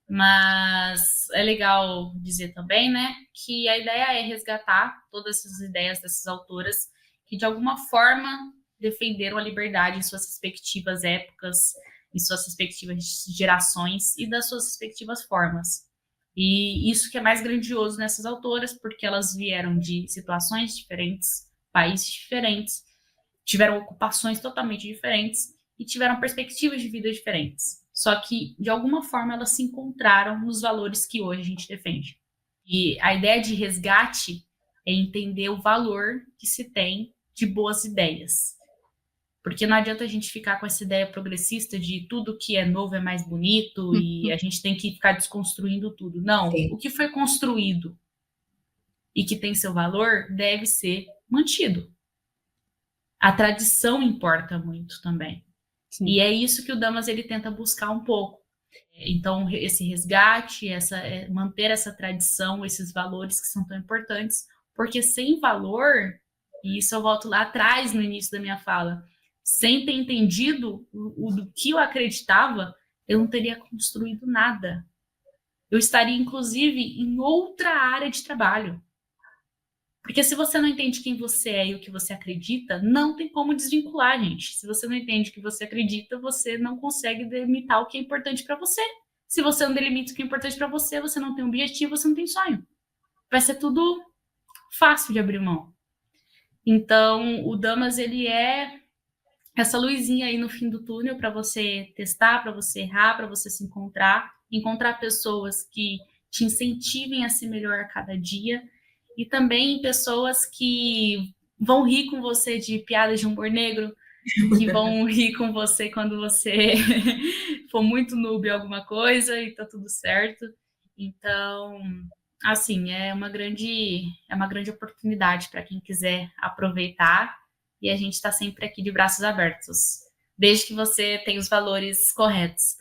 [SPEAKER 3] mas é legal dizer também, né, que a ideia é resgatar todas essas ideias dessas autoras que, de alguma forma, defenderam a liberdade em suas respectivas épocas, em suas respectivas gerações e das suas respectivas formas. E isso que é mais grandioso nessas autoras, porque elas vieram de situações diferentes, países diferentes, tiveram ocupações totalmente diferentes e tiveram perspectivas de vida diferentes. Só que, de alguma forma, elas se encontraram nos valores que hoje a gente defende. E a ideia de resgate é entender o valor que se tem de boas ideias. Porque não adianta a gente ficar com essa ideia progressista de tudo que é novo é mais bonito e a gente tem que ficar desconstruindo tudo. Não, o que foi construído e que tem seu valor deve ser mantido. A tradição importa muito também. Sim. E é isso que o Damas ele tenta buscar um pouco. Então, esse resgate, manter essa tradição, esses valores que são tão importantes, porque sem valor, e isso eu volto lá atrás no início da minha fala, sem ter entendido do que eu acreditava, eu não teria construído nada. Eu estaria, inclusive, em outra área de trabalho. Porque se você não entende quem você é e o que você acredita, não tem como desvincular, gente. Se você não entende o que você acredita, você não consegue delimitar o que é importante para você. Se você não delimita o que é importante para você, você não tem objetivo, você não tem sonho. Vai ser tudo fácil de abrir mão. Então, o Damas, ele é essa luzinha aí no fim do túnel para você testar, para você errar, para você se encontrar pessoas que te incentivem a ser melhor a cada dia, e também pessoas que vão rir com você de piadas de humor negro, que vão rir com você quando você for muito noob em alguma coisa e tá tudo certo. Então, assim, é uma grande oportunidade para quem quiser aproveitar, e a gente está sempre aqui de braços abertos, desde que você tenha os valores corretos.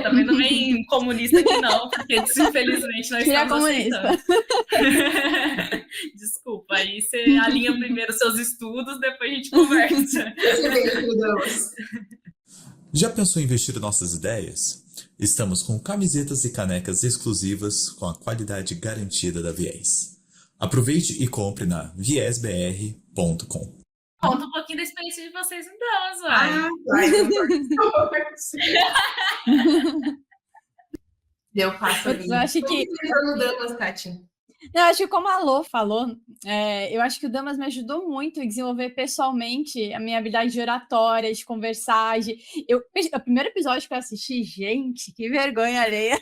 [SPEAKER 3] Também não vem comunista aqui não, porque infelizmente nós estamos aceitando. Desculpa, aí você alinha primeiro seus estudos, depois a gente conversa.
[SPEAKER 4] Já pensou em investir em nossas ideias? Estamos com camisetas e canecas exclusivas com a qualidade garantida da Viés. Aproveite e compre na viesbr.com.
[SPEAKER 3] Conta um pouquinho da experiência de vocês em Damas, vai.
[SPEAKER 1] Deu passo ali.
[SPEAKER 2] Eu acho que...
[SPEAKER 1] no Damas, Tati?
[SPEAKER 2] Eu acho que como a Lô falou, eu acho que o Damas me ajudou muito a desenvolver pessoalmente a minha habilidade de oratória, de conversar. O primeiro episódio que eu assisti, gente, que vergonha alheia.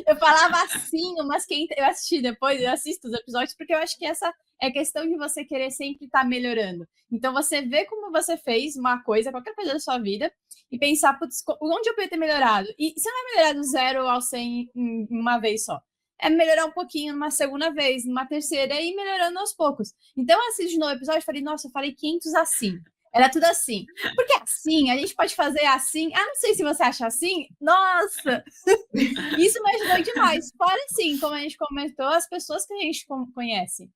[SPEAKER 2] Eu falava assim, mas eu assisti depois, eu assisto os episódios, porque eu acho que essa é questão de você querer sempre estar melhorando. Então, você vê como você fez uma coisa, qualquer coisa da sua vida, e pensar, putz, onde eu podia ter melhorado? E você não vai melhorar do 0 ao 100 em uma vez só. É melhorar um pouquinho numa segunda vez, numa terceira, e ir melhorando aos poucos. Então, eu assisti de novo o episódio e falei, nossa, eu falei 500 assim. Era tudo assim. Porque assim, a gente pode fazer assim. Ah, não sei se você acha assim. Nossa! Isso me ajudou demais. Fora assim, como a gente comentou, as pessoas que a gente conhece.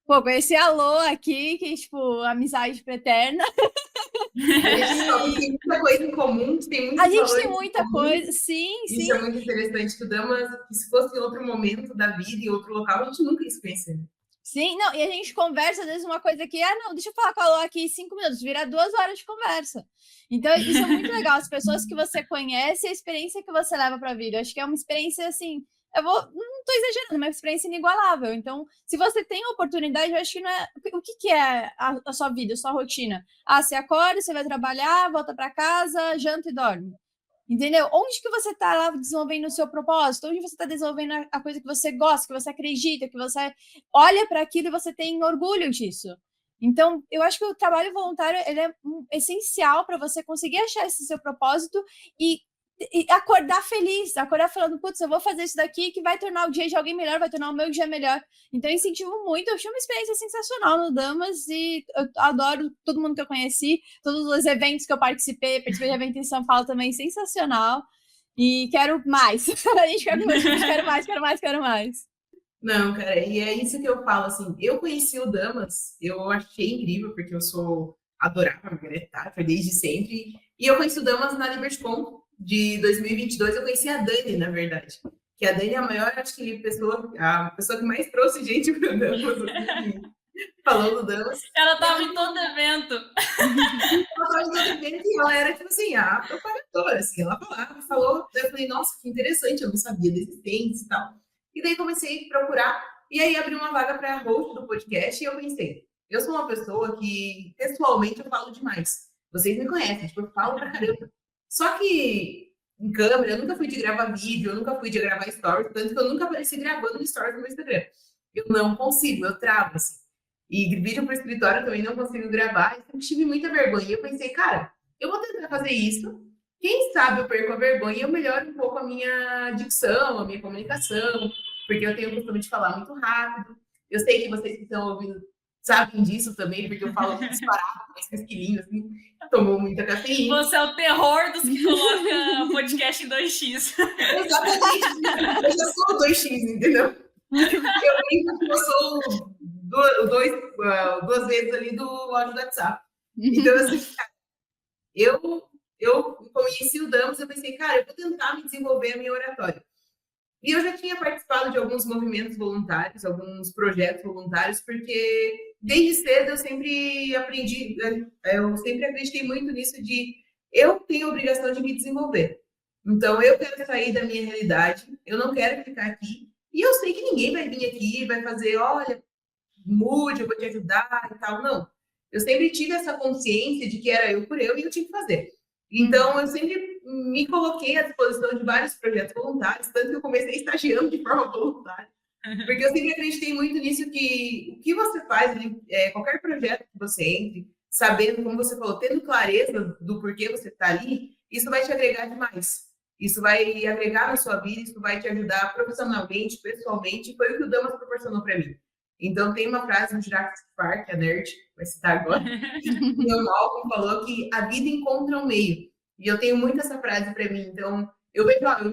[SPEAKER 2] Pô, conheci a Lô aqui, que, tipo, amizade eterna.
[SPEAKER 1] A gente descobre que tem muita coisa em comum, tem muitos
[SPEAKER 2] A gente
[SPEAKER 1] valores
[SPEAKER 2] tem muita coisa, sim,
[SPEAKER 1] Isso
[SPEAKER 2] sim.
[SPEAKER 1] é muito interessante, que o Damas, que se fosse em outro momento da vida, em outro local, a gente nunca ia se conhecer.
[SPEAKER 2] Sim, não, e a gente conversa, às vezes, uma coisa que, não, deixa eu falar com a Lô aqui 5 minutos, vira 2 horas de conversa. Então, isso é muito legal, as pessoas que você conhece, a experiência que você leva para a vida. Eu acho que é uma experiência, assim, não estou exagerando, uma experiência inigualável. Então, se você tem a oportunidade, eu acho que não é... O que é a sua vida, a sua rotina? Você acorda, você vai trabalhar, volta para casa, janta e dorme. Entendeu? Onde que você está lá desenvolvendo o seu propósito? Onde você está desenvolvendo a coisa que você gosta, que você acredita, que você olha para aquilo e você tem orgulho disso? Então, eu acho que o trabalho voluntário ele é essencial para você conseguir achar esse seu propósito e acordar feliz, acordar falando, putz, eu vou fazer isso daqui que vai tornar o dia de alguém melhor, vai tornar o meu dia melhor. Então, eu incentivo muito, eu achei uma experiência sensacional no Damas e eu adoro todo mundo que eu conheci, todos os eventos que eu participei de evento em São Paulo também, sensacional. E quero mais. A gente quero mais.
[SPEAKER 1] Não, cara, e é isso que eu falo, assim, eu conheci o Damas, eu achei incrível, porque eu adorava a Margaret Thatcher desde sempre, e eu conheci o Damas na LibertyCon de 2022, eu conheci a Dani, na verdade, que a Dani é a maior, acho que, a pessoa que mais trouxe gente para o Damas, falou do Damas.
[SPEAKER 3] Ela estava em todo evento.
[SPEAKER 1] Ela estava em todo evento e ela era, tipo assim, a propagadora, assim, ela falou, eu falei, nossa, que interessante, eu não sabia da existência e tal. E daí comecei a procurar, e aí abri uma vaga para host do podcast, e eu pensei, eu sou uma pessoa que, pessoalmente, eu falo demais. Vocês me conhecem, tipo, eu falo pra caramba. Só que, em câmera, eu nunca fui de gravar vídeo, eu nunca fui de gravar stories, tanto que eu nunca apareci gravando stories no meu Instagram. Eu não consigo, eu travo, assim. E vídeo pro escritório também não consigo gravar, eu tive muita vergonha. E eu pensei, cara, eu vou tentar fazer isso, quem sabe eu perco a vergonha e eu melhoro um pouco a minha dicção, a minha comunicação, porque eu tenho o costume de falar muito rápido. Eu sei que vocês que estão ouvindo sabem disso também, porque eu falo muito disparado, mais esquilinho, assim, tomou muita cafeína.
[SPEAKER 3] Você é o terror dos que colocam podcast em 2x.
[SPEAKER 1] Exatamente. Eu já sou 2x, entendeu? Eu brinco que eu sou duas vezes ali do áudio do WhatsApp. Então, assim, eu conheci o Damas, eu pensei, cara, eu vou tentar me desenvolver a minha oratória. E eu já tinha participado de alguns movimentos voluntários, alguns projetos voluntários, porque desde cedo eu sempre acreditei muito nisso de eu tenho a obrigação de me desenvolver. Então, eu quero sair da minha realidade, eu não quero ficar aqui, e eu sei que ninguém vai vir aqui e vai fazer, olha, mude, eu vou te ajudar e tal, não. Eu sempre tive essa consciência de que era eu por eu e eu tinha que fazer. Então, eu sempre me coloquei à disposição de vários projetos voluntários, tanto que eu comecei estagiando de forma voluntária, porque eu sempre acreditei muito nisso, que o que você faz, qualquer projeto que você entre, sabendo, como você falou, tendo clareza do porquê você está ali, isso vai te agregar demais. Isso vai agregar na sua vida, isso vai te ajudar profissionalmente, pessoalmente, e foi o que o Damas proporcionou para mim. Então, tem uma frase do Jurassic Park, a Nerd vai citar agora, e o Malcolm falou que a vida encontra um meio. E eu tenho muito essa frase para mim. Então, eu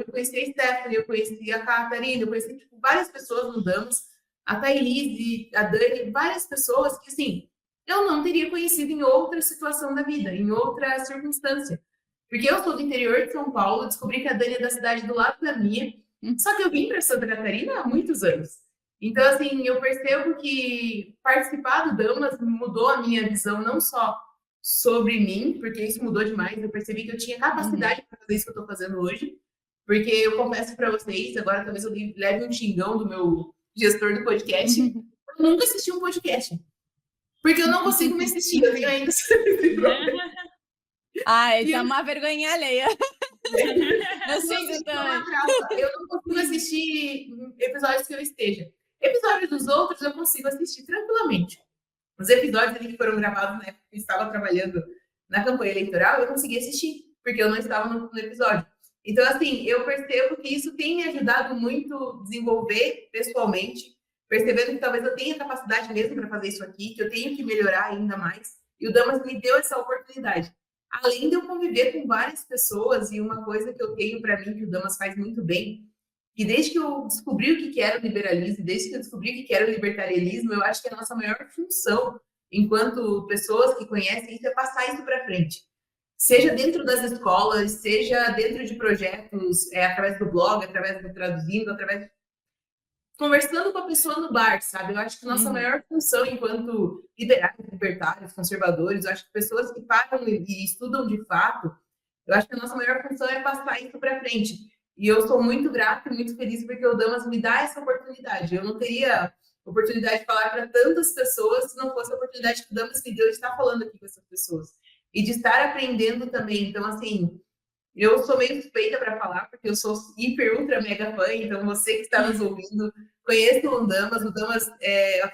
[SPEAKER 1] conheci a Stephanie, eu conheci a Catarina, eu conheci várias pessoas no Damas, a Thailise, a Dani, várias pessoas que, assim, eu não teria conhecido em outra situação da vida, em outra circunstância. Porque eu sou do interior de São Paulo, descobri que a Dani é da cidade do lado da minha, só que eu vim para Santa Catarina há muitos anos. Então, assim, eu percebo que participar do Damas mudou a minha visão, não só sobre mim, porque isso mudou demais. Eu percebi que eu tinha capacidade para fazer isso que eu estou fazendo hoje, porque eu confesso para vocês, agora talvez eu leve um xingão do meu gestor do podcast, eu nunca assisti um podcast, porque eu não consigo me assistir, eu tenho ainda esse problema.
[SPEAKER 2] Ai, tá uma vergonha alheia.
[SPEAKER 1] Eu não consigo assistir episódios que eu esteja. Episódios dos outros eu consigo assistir tranquilamente. Os episódios ali que foram gravados na época que eu estava trabalhando na campanha eleitoral, eu consegui assistir, porque eu não estava no episódio. Então, assim, eu percebo que isso tem me ajudado muito a desenvolver pessoalmente, percebendo que talvez eu tenha capacidade mesmo para fazer isso aqui, que eu tenho que melhorar ainda mais. E o Damas me deu essa oportunidade. Além de eu conviver com várias pessoas, e uma coisa que eu tenho para mim, que o Damas faz muito bem, que desde que eu descobri o que era o liberalismo, desde que eu descobri o que era o libertarianismo, eu acho que a nossa maior função enquanto pessoas que conhecem isso, é passar isso para frente. Seja dentro das escolas, seja dentro de projetos, através do blog, através do traduzindo, através conversando com a pessoa no bar, sabe? Eu acho que nossa maior função enquanto liberais, libertários, conservadores, eu acho que pessoas que param e estudam de fato, eu acho que a nossa maior função é passar isso para frente. E eu sou muito grata e muito feliz porque o Damas me dá essa oportunidade. Eu não teria oportunidade de falar para tantas pessoas se não fosse a oportunidade que o Damas me deu de estar falando aqui com essas pessoas. E de estar aprendendo também. Então, assim, eu sou meio suspeita para falar, porque eu sou hiper, ultra, mega fã, então você que está nos ouvindo, conheça o Damas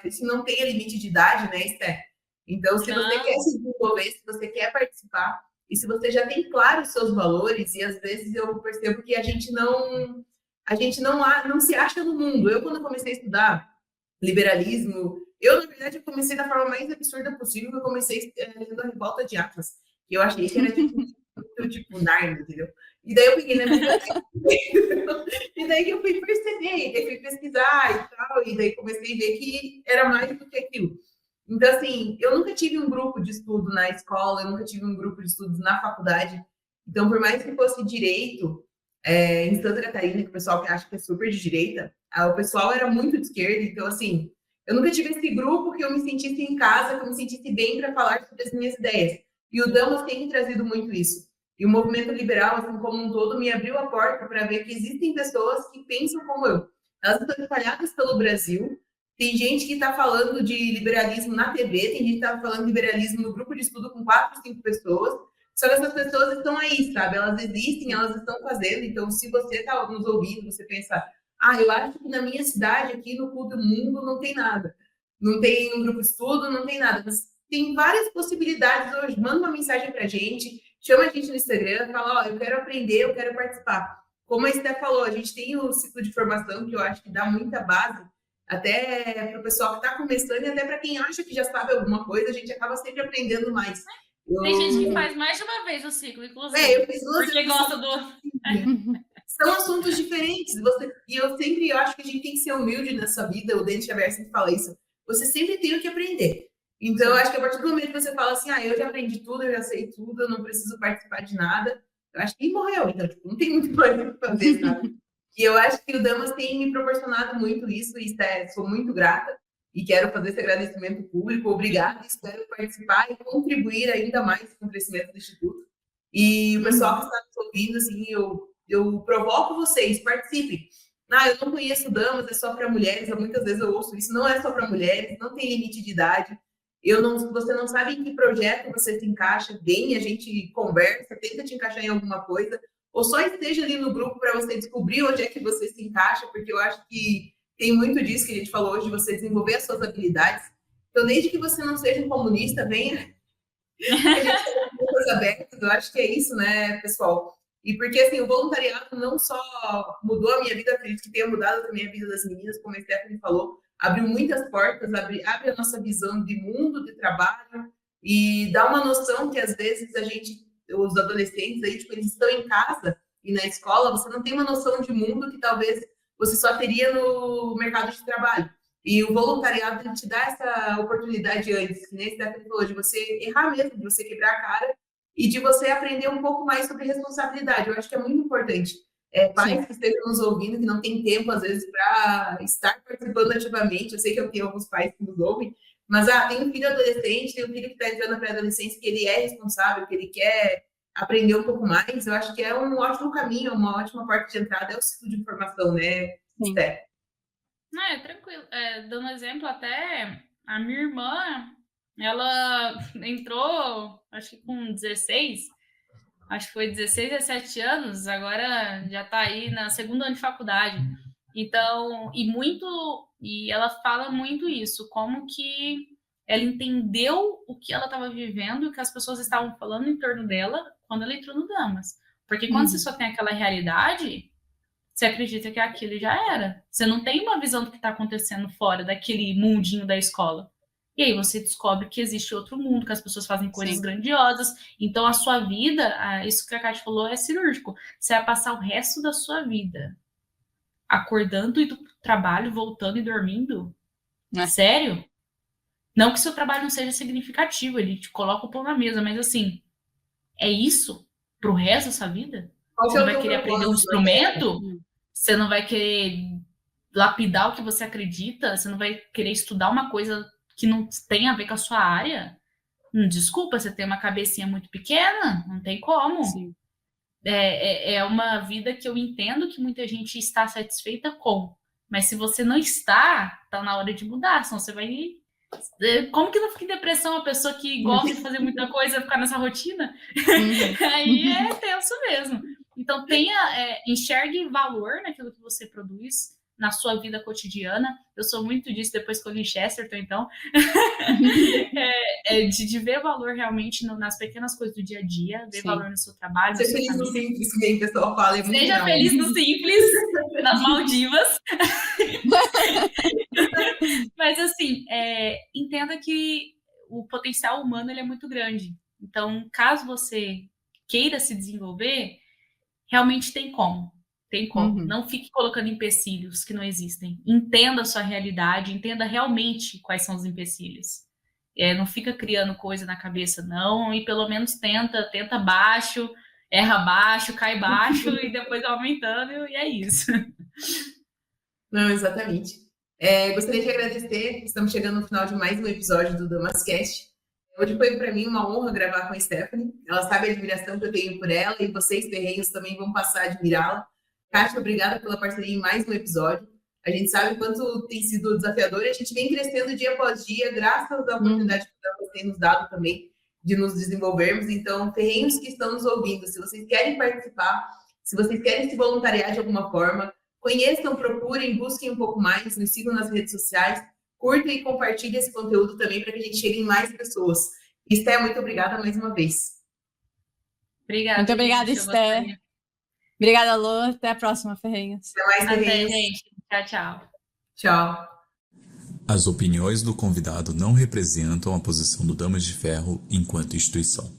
[SPEAKER 1] assim, não tem limite de idade, né, Esther? Então, se você quer se desenvolver, se você quer participar, e se você já tem claro os seus valores, e às vezes eu percebo que a gente não se acha no mundo. Eu, quando comecei a estudar liberalismo, na verdade, eu comecei da forma mais absurda possível, eu comecei lendo a Revolta de Atlas, que eu achei que era tipo Narnia, entendeu? E daí eu peguei na biblioteca e daí eu fui perceber, daí fui pesquisar e tal, e daí comecei a ver que era mais do que aquilo. Então, assim, eu nunca tive um grupo de estudo na escola, eu nunca tive um grupo de estudos na faculdade. Então, por mais que fosse direito, em Santa Catarina, que o pessoal acha que é super de direita, o pessoal era muito de esquerda. Então, assim, eu nunca tive esse grupo que eu me sentisse em casa, que eu me sentisse bem para falar sobre as minhas ideias. E o Damas tem trazido muito isso. E o movimento liberal, assim como um todo, me abriu a porta para ver que existem pessoas que pensam como eu. Elas estão espalhadas pelo Brasil. Tem gente que está falando de liberalismo na TV, tem gente que está falando de liberalismo no grupo de estudo com 4, 5 pessoas. Só que essas pessoas estão aí, sabe? Elas existem, elas estão fazendo. Então, se você está nos ouvindo, você pensa, eu acho que na minha cidade, aqui no Cu do Mundo, não tem nada. Não tem um grupo de estudo, não tem nada. Mas tem várias possibilidades hoje. Manda uma mensagem para a gente, chama a gente no Instagram, fala, eu quero aprender, eu quero participar. Como a Esté falou, a gente tem o ciclo de formação, que eu acho que dá muita base, até para o pessoal que está começando e até para quem acha que já sabe alguma coisa, a gente acaba sempre aprendendo mais.
[SPEAKER 3] Tem gente que faz mais de uma vez o ciclo, inclusive.
[SPEAKER 1] Eu fiz 2
[SPEAKER 3] porque gosta do...
[SPEAKER 1] São assuntos diferentes. Eu acho que a gente tem que ser humilde nessa vida. O Dente Xavier sempre fala isso. Você sempre tem o que aprender. Então, eu acho que a partir do momento que você fala assim, eu já aprendi tudo, eu já sei tudo, eu não preciso participar de nada, eu acho que morreu. Então, tipo, não tem muito mais o que fazer, sabe? E eu acho que o Damas tem me proporcionado muito isso, e sou muito grata, e quero fazer esse agradecimento público. Obrigada, espero participar e contribuir ainda mais com o crescimento do Instituto. E o pessoal que está nos ouvindo, assim, eu provoco vocês, participem. Eu não conheço Damas, é só para mulheres. Muitas vezes eu ouço isso, não é só para mulheres, não tem limite de idade. Você não sabe em que projeto você se encaixa, vem, a gente conversa, tenta te encaixar em alguma coisa, ou só esteja ali no grupo para você descobrir onde é que você se encaixa, porque eu acho que tem muito disso que a gente falou hoje, de você desenvolver as suas habilidades. Então, desde que você não seja um comunista, venha. A gente tem portas abertas, eu acho que é isso, né, pessoal? E porque, assim, o voluntariado não só mudou a minha vida, acredito que tenha mudado também a vida das meninas, como a Stephanie falou, abriu muitas portas, abre a nossa visão de mundo, de trabalho, e dá uma noção que, às vezes, os adolescentes, aí, tipo, eles estão em casa e na escola, você não tem uma noção de mundo que talvez você só teria no mercado de trabalho. E o voluntariado ele te dá essa oportunidade antes, que nem a Stephanie falou, de você errar mesmo, de você quebrar a cara e de você aprender um pouco mais sobre responsabilidade. Eu acho que é muito importante. Pais que estejam nos ouvindo, que não tem tempo, às vezes, para estar participando ativamente. Eu sei que eu tenho alguns pais que nos ouvem, mas tem um filho adolescente, tem um filho que está entrando na pré-adolescência, que ele é responsável, que ele quer aprender um pouco mais. Eu acho que é um ótimo caminho, uma ótima porta de entrada, é o ciclo de formação, né, Esther?
[SPEAKER 3] Tranquilo. Dando exemplo, até a minha irmã, ela entrou, acho que com 16, acho que foi 16, 17 anos, agora já está aí na segunda ano de faculdade. Então, e ela fala muito isso, como que ela entendeu o que ela estava vivendo, o que as pessoas estavam falando em torno dela quando ela entrou no Damas. Porque quando você só tem aquela realidade, você acredita que aquilo já era. Você não tem uma visão do que está acontecendo fora daquele mundinho da escola. E aí você descobre que existe outro mundo, que as pessoas fazem coisas grandiosas. Então a sua vida, isso que a Kátia falou é cirúrgico. Você vai passar o resto da sua vida acordando e do trabalho, voltando e dormindo. Sério? Não que seu trabalho não seja significativo, ele te coloca o pão na mesa, mas assim, é isso pro resto da sua vida?
[SPEAKER 1] Qual que
[SPEAKER 3] Você
[SPEAKER 1] é
[SPEAKER 3] não
[SPEAKER 1] o
[SPEAKER 3] vai
[SPEAKER 1] teu
[SPEAKER 3] querer aprender um
[SPEAKER 1] propósito, né?
[SPEAKER 3] instrumento? Você não vai querer lapidar o que você acredita? Você não vai querer estudar uma coisa que não tem a ver com a sua área? Desculpa, você tem uma cabecinha muito pequena, não tem como.
[SPEAKER 2] Sim.
[SPEAKER 3] É uma vida que eu entendo que muita gente está satisfeita com, mas se você não está, tá na hora de mudar, senão você vai. Como que não fica em depressão a pessoa que gosta de fazer muita coisa, ficar nessa rotina? Aí é tenso mesmo. Então enxergue valor naquilo que você produz na sua vida cotidiana. Eu sou muito disso depois que eu li Chesterton, então. De ver valor realmente nas pequenas coisas do dia a dia, ver valor no seu trabalho, na
[SPEAKER 1] Ser
[SPEAKER 3] sua
[SPEAKER 1] feliz no
[SPEAKER 3] família.
[SPEAKER 1] simples, que o pessoal fala. É muito
[SPEAKER 3] Seja
[SPEAKER 1] legal.
[SPEAKER 3] feliz no simples, nas Maldivas. Mas assim, entenda que o potencial humano ele é muito grande. Então, caso você queira se desenvolver, realmente tem como. Tem como. Não fique colocando empecilhos que não existem. Entenda a sua realidade, entenda realmente quais são os empecilhos. Não fica criando coisa na cabeça, não, e pelo menos tenta baixo, erra baixo, cai baixo, e depois aumentando, e é isso.
[SPEAKER 1] Não, exatamente. Gostaria de agradecer, estamos chegando no final de mais um episódio do Damascast. Hoje foi para mim uma honra gravar com a Stephanie. Ela sabe a admiração que eu tenho por ela e vocês, ferrenhos, também vão passar a admirá-la. Kátia, obrigada pela parceria em mais um episódio. A gente sabe quanto tem sido desafiador e a gente vem crescendo dia após dia, graças à oportunidade que você tem nos dado também de nos desenvolvermos. Então, ferrenhos que estão nos ouvindo, se vocês querem participar, se vocês querem se voluntariar de alguma forma, conheçam, procurem, busquem um pouco mais, nos sigam nas redes sociais, curtam e compartilhem esse conteúdo também para que a gente chegue em mais pessoas. Esté, muito obrigada mais uma vez.
[SPEAKER 3] Obrigada.
[SPEAKER 2] Muito obrigada, Esté. Obrigada, Lô. Até a próxima, ferrenhos.
[SPEAKER 1] Até mais, ferrenhos.
[SPEAKER 3] Gente. Tchau, tchau.
[SPEAKER 1] Tchau.
[SPEAKER 4] As opiniões do convidado não representam a posição do Damas de Ferro enquanto instituição.